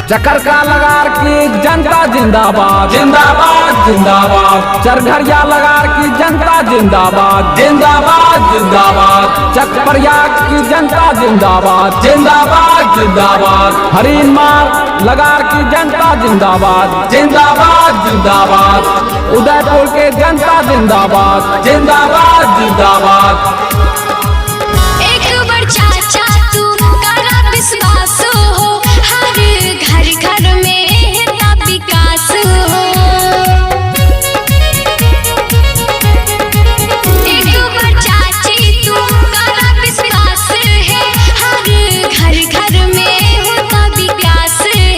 चकरका लगार की जनता जिंदाबाद जिंदाबाद जिंदाबाद। चरघरिया लगार की जनता जिंदाबाद जिंदाबाद जिंदाबाद। चकप्रयाग की जनता जिंदाबाद जिंदाबाद जिंदाबाद। हरिन मार लगार की जनता जिंदाबाद जिंदाबाद जिंदाबाद। उदयपुर के जनता जिंदाबाद जिंदाबाद जिंदाबाद। एक बार चाचा तू करा विश्वास हो हर घर घर में है विकास हो। एक बार चाची तू करा विश्वास है हर घर घर में होता विकास है।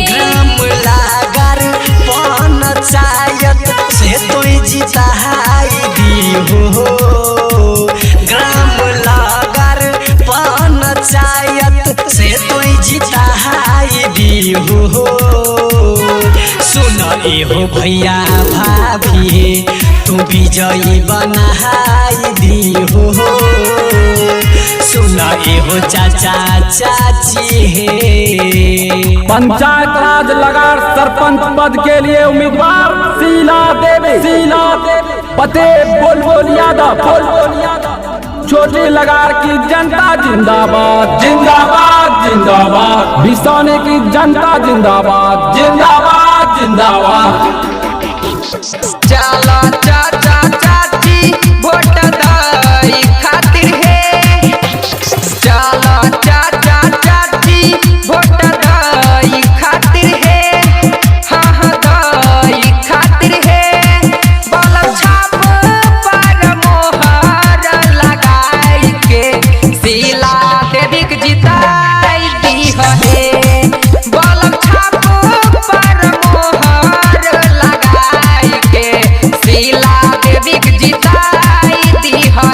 ग्राम लागर पंचायत से तो जिताई दी हो। ग्राम लागर पंचायत से तो जिताई दी हो। सुन एहो भैया भाभी तू विजयी बनाई दी हो। सुन एहो चाचा चाची है पंचायत राज लगार सरपंच पद के लिए उम्मीदवार शीला देवी पते बुलबुल यादव। छोटी लगार की जनता जिंदाबाद जिंदाबाद जिंदाबाद। बिसौने की जनता जिंदाबाद जिंदाबाद जिंदाबाद। चला चाचा चाची वोट दाई खातिर है। चला चाचा चाची वोट दाई खातिर है। हाँ हाँ दाई खातिर है। बलम छाप पर मोहर लगाई के शीला देवी के जिताई दी है। बलम छाप पर मोहर लगाई के शीला देवी के जिताई दी है।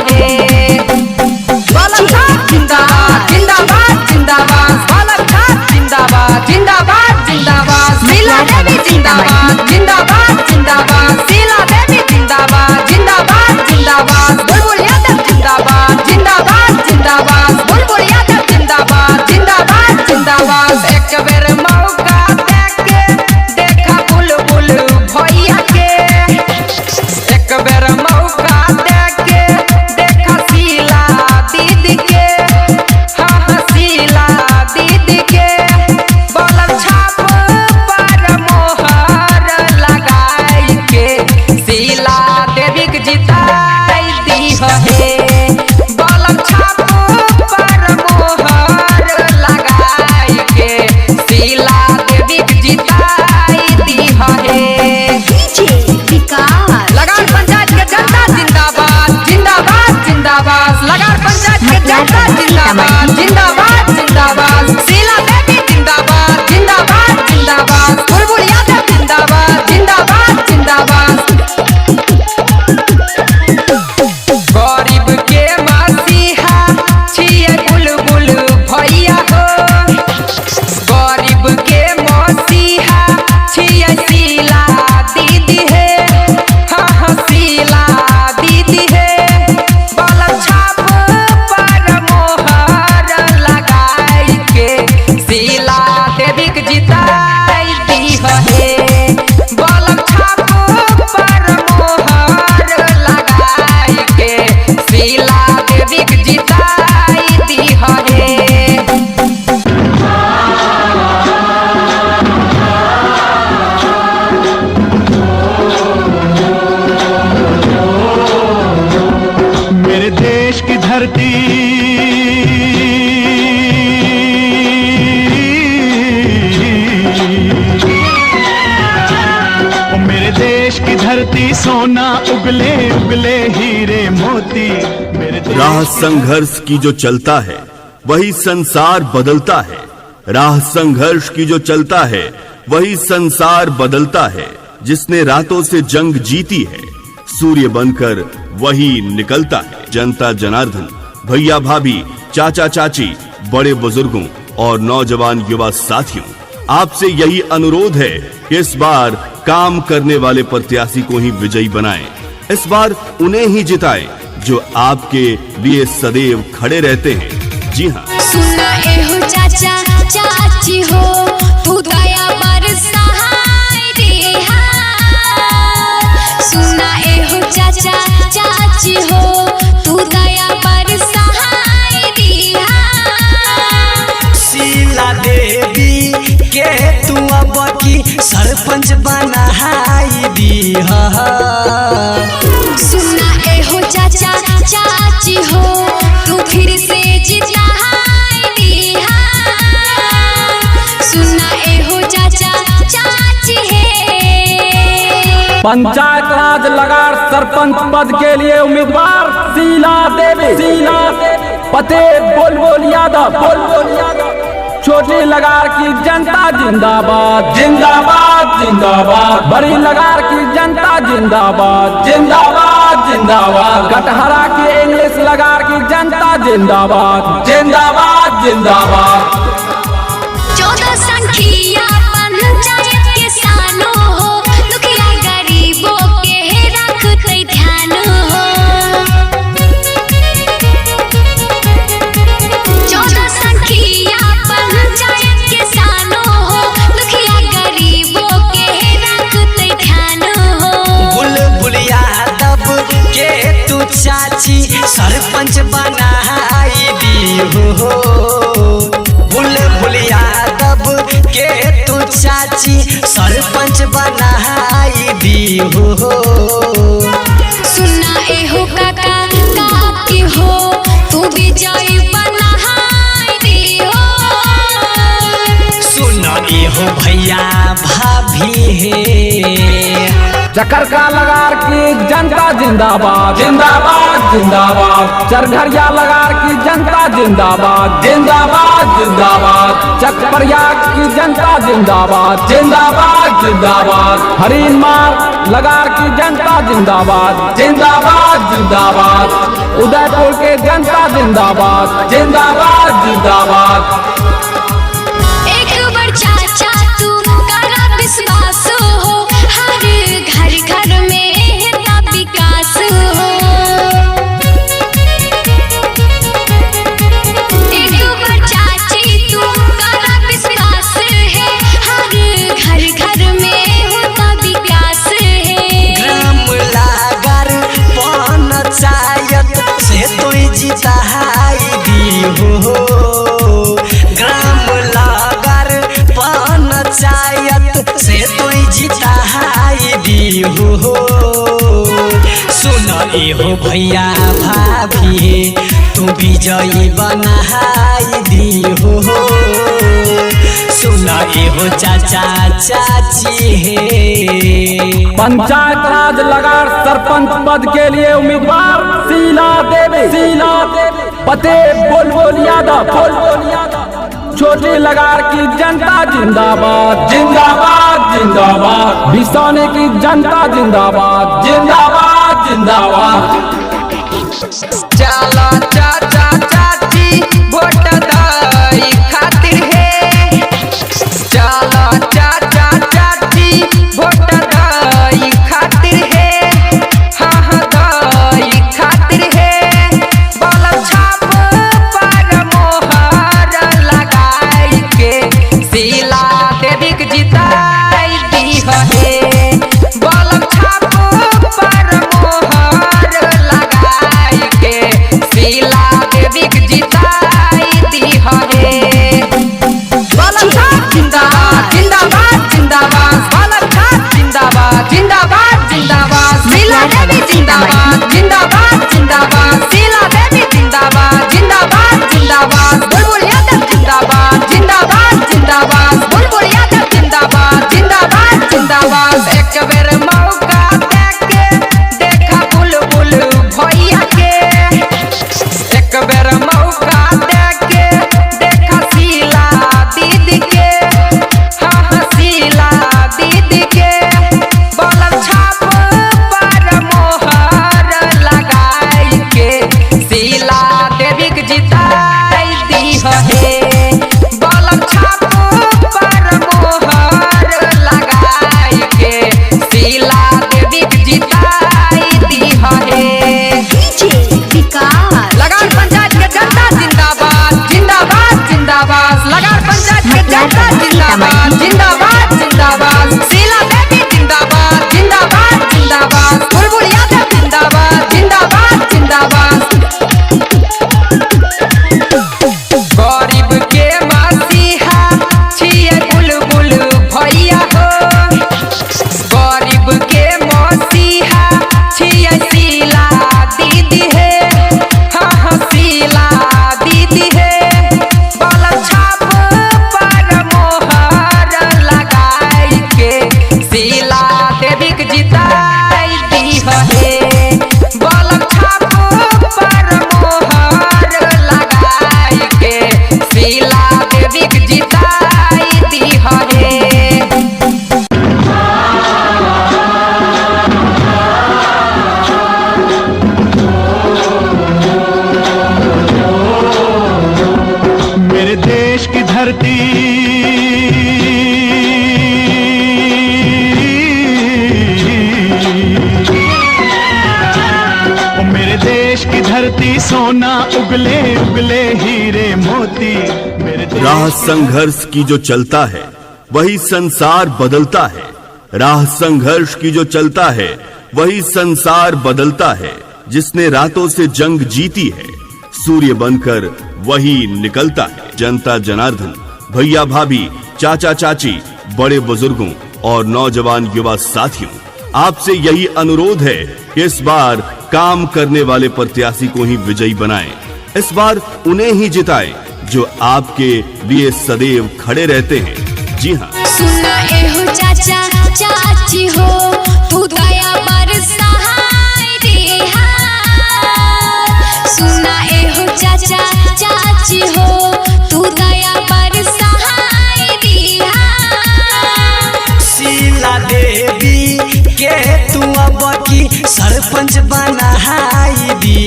बलम छाप जिंदाबाद जिंदाबाद जिंदाबाद। बलम छाप जिंदाबाद जिंदाबाद जिंदाबाद। शीला देवी जिंदाबाद जिंदाबाद जिंदाबाद। शीला देवी जिंदाबाद जिंदाबाद जिंदाबाद। बुलबुल यादव जिंदाबाद जिंदाबाद जिंदाबाद। बुलबुल यादव जिंदाबाद जिंदाबाद जिंदाबाद। एक बेर मौका देके देखा बुलबुल भैया के। एक बेर मौका देके देखा शीला दीदी के। हाँ हाँ शीला दीदी के। बलम छाप पर मोहर लगाई के शीला देवी के जिताई दी है। बलम छाप पर मोहर लगाई के शीला देवी के जिताई दी है। लगार पंचायत के जनता जिंदाबाद जिंदाबाद जिंदाबाद। लगार पंचायत के जनता जिंदाबाद जिंदाबाद जिंदाबाद। शीला देवी जिंदाबाद जिंदाबाद जिंदाबाद। बुलबुल यादव जिंदाबाद जिंदाबाद जिंदाबाद। गरीब के मसीहा छिए बुलबुल भैया हो। गरीब के मसीहा छिए शीला दीदी है। हाँ हाँ शीला दीदी है। बलम छाप पर मोहर लगाई के शीला देवी के जिताई दी है। बलम छाप पर मोहर लगाई के शीला देवी के जिताई दी है। मेरे देश की धरती ओ मेरे देश की धरती सोना उगले उगले हीरे मोती। मेरे देश राह संघर्ष की जो चलता है वही संसार बदलता है। राह संघर्ष की जो चलता है वही संसार बदलता है। जिसने रातों से जंग जीती है सूर्य बनकर वही निकलता है। जनता जनार्दन, भैया भाभी, चाचा चाची, बड़े बुजुर्गों और नौजवान युवा साथियों, आपसे यही अनुरोध है कि इस बार काम करने वाले प्रत्याशी को ही विजयी बनाएं। इस बार उन्हें ही जिताएं जो आपके लिए सदैव खड़े रहते हैं। जी हाँ, सुना एहो चाचा चाची हो, तू दया बरसाए रे हाथ। सुना एहो चाचा चाची हो, तू दया बरसाए रे हाथ। शीला देवी के तू अब की सरपंच बनाई दी। सुना एहो चाचा चाची हो, तू फिर से जिताए रे हाथ। सुना एहो चाचा चाची है। पंचायत राज लगार सरपंच पद के लिए उम्मीदवार शीला देवी, पते बुलबुल यादव, छोटी लगार की जनता जिंदाबाद, जिंदाबाद जिंदाबाद। बड़ी लगार की जनता जिंदाबाद, जिंदाबाद जिंदाबाद। कटहरा की इंग्लिश लगार की जनता जिंदाबाद, जिंदाबाद जिंदाबाद। 14 संख्या पंचायत के सानो हो, दुखिया गरीबों के रखते ध्यान हो। 14 संख्या पंचायत के सानो हो, दुखिया गरीबों के रखते ध्यान हो। बुलबुल यादव के तू चाची सरपंच बनाई दी हो। बुलबुल यादव के तू चाची सरपंच बनाई दी हो। सुना एहो काका काकी हो, तू विजयी बनाई दी हो। सुन एहो भैया भाभी है। चकरका लगार की जनता जिंदाबाद, जिंदाबाद जिंदाबाद। चरघरिया लगार की जनता जिंदाबाद, जिंदाबाद जिंदाबाद। चकप्रयाग की जनता जिंदाबाद, जिंदाबाद जिंदाबाद। हरिनमार लगार की जनता जिंदाबाद, जिंदाबाद जिंदाबाद। उदयपुर के जनता जिंदाबाद, जिंदाबाद जिंदाबाद। एक बार चाचा तू करा विश्वास हो, हर घर घर में है विकास हो। एक बार चाची तू करा विश्वास है, हर घर घर में होता विकास है। ग्राम लागर पंचायत से तू जिताई दी हो। ग्राम लागर पंचायत से तू जिताई दी हो। सुन एहो भैया भाभी तू विजयी बनाई दी हो। सुन एहो चाचा चाची है। पंचायत राज लगार सरपंच पद के लिए उम्मीदवार शीला देवी, पते बुलबुल यादव, छोटी लगार की जनता जिंदाबाद, जिंदाबाद जिंदाबाद। बिसौनी की जनता जिंदाबाद, जिंदाबाद जिंदाबाद। चला चाचा चाची वोट दई खातिर है। चला चाचा चाची वोट दई खातिर है। हाँ हाँ दई खातिर है। बल छाप पर मोहर लगाई के शीला देवी के जिताई दी है। बल छाप पर मोहर लगाई के जिंदाबाद जिंदाबाद जिंदाबाद शीला बेबी जिंदाबाद जिंदाबाद जिंदाबाद बुलबुल यादव जिंदाबाद जिंदाबाद जिंदाबाद गरीब के मसीहा छिए बुलबुल भैया हो गरीब के मसीहा छिए शीला दीदी है हाँ हाँ शीला दीदी है बाल छाप पर मोहर लगाई के शीला देवी के जिताई दी है बाल छाप पर मोहर लगाई के शीला देवी के जिताई दी है मेरे देश की धरती ओ मेरे देश की धरती सोना उगले उगले हीरे मोती मेरे देश राह संघर्ष की जो चलता है वही संसार बदलता है। राह संघर्ष की जो चलता है वही संसार बदलता है। जिसने रातों से जंग जीती है सूर्य बनकर वही निकलता है। जनता जनार्दन, भैया भाभी, चाचा चाची, बड़े बुजुर्गों और नौजवान युवा साथियों, आपसे यही अनुरोध है कि इस बार काम करने वाले प्रत्याशी को ही विजयी बनाएं। इस बार उन्हें ही जिताएं जो आपके लिए सदैव खड़े रहते हैं। जी हाँ, सुना एहो चाचा चाची हो तू दया बरसाई दे सुना एहो चाचा चाची हो तू दया बरसाई दे शीला देवी के तू अब की सरपंच बनाई दी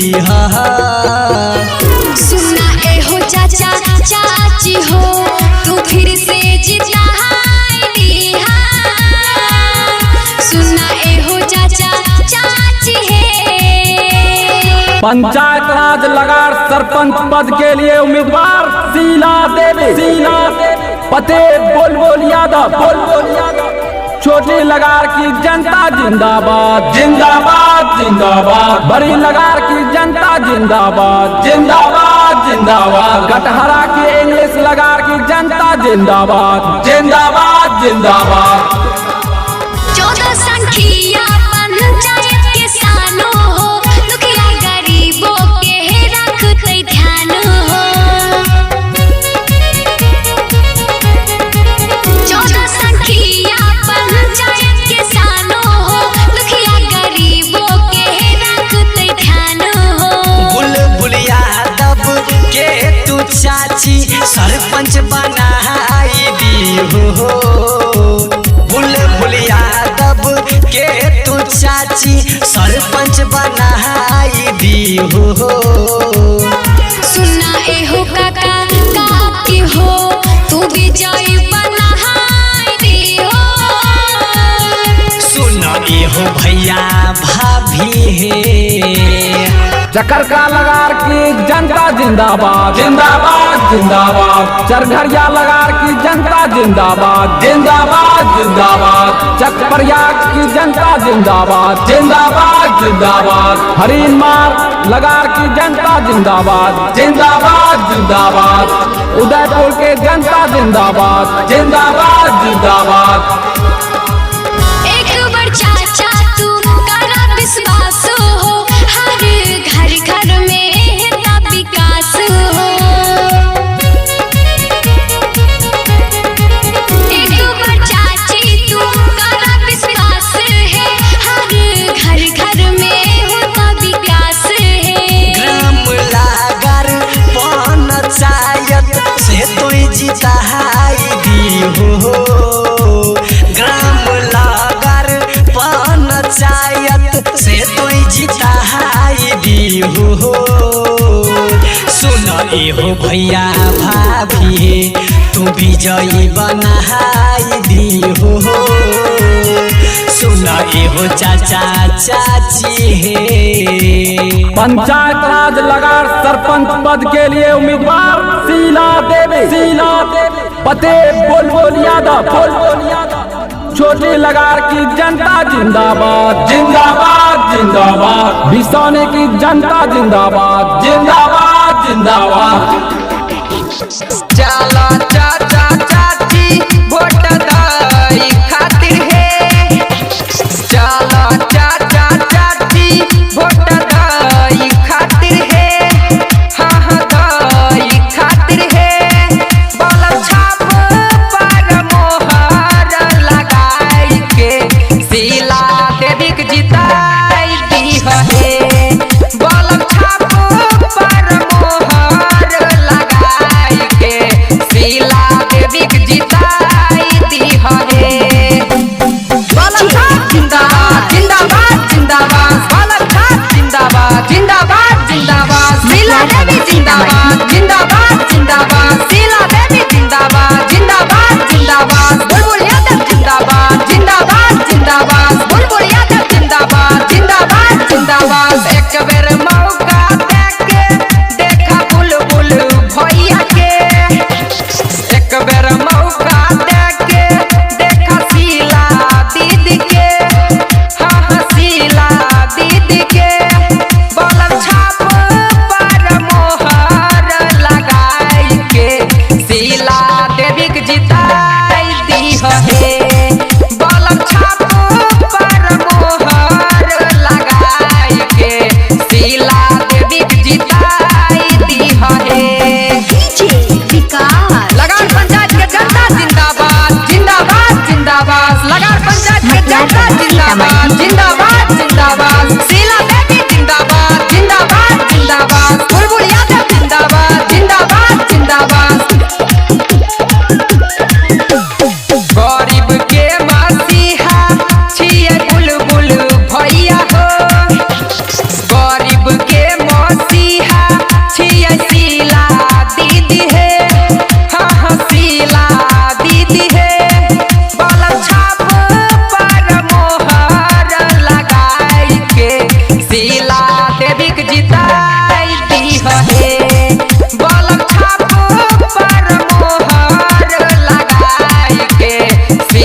सुना एहो चाचा चाची हो तू फिर से जिताई दे सुना एहो चाचा चाची है पंचायत राज लगार सरपंच पद के लिए उम्मीदवार शीला देवी पते बुलबुल यादव छोटी लगार की जनता जिंदाबाद जिंदाबाद जिंदाबाद। बड़ी लगार की जनता जिंदाबाद जिंदाबाद जिंदाबाद। कटहरा की इंग्लिश लगार की जनता जिंदाबाद जिंदाबाद जिंदाबाद। 14 संख्या पंचायत किसानों हो दुखिया गरीबों के रखते ध्यान हो 14 संख्या पंचायत किसानों हो दुखिया गरीबों के रखते ध्यान हो बुलबुल यादव के तू चाची सरपंच बनाई दी बुलबुल यादव के तू चाची सरपंच बनाई दी सुना एहो काका काकी हो तू विजयी बनाई दे सुन एहो भैया भाभी है चकरका लगार की जनता जिंदाबाद जिंदाबाद जिंदाबाद। चरघरिया लगार की जनता जिंदाबाद जिंदाबाद जिंदाबाद। चकप्रयाग की जनता जिंदाबाद जिंदाबाद जिंदाबाद। हरीन मार लगार की जनता जिंदाबाद जिंदाबाद जिंदाबाद। उदयपुर के जनता जिंदाबाद जिंदाबाद जिंदाबाद। एक बार चाचा तू करा विश्वास हो हर घर घर में है विकास हो एक बार चाची तू करा विश्वास है हर घर घर में होता विकास है ग्राम लागर पंचायत से तो जिताई दी ग्राम लागर पंचायत से तो जिताई दी सुन एहो भैया भाभी तू विजयी बनाई दी सुन एहो चाचा चाची है पंचायत राज लगार सरपंच पद के लिए उम्मीदवार शीला देवी पते बुलबुल यादव छोटी लगार की जनता जिंदाबाद जिंदाबाद जिंदाबाद बिसौनी की जनता जिंदाबाद जिंदाबाद जिंदाबाद चला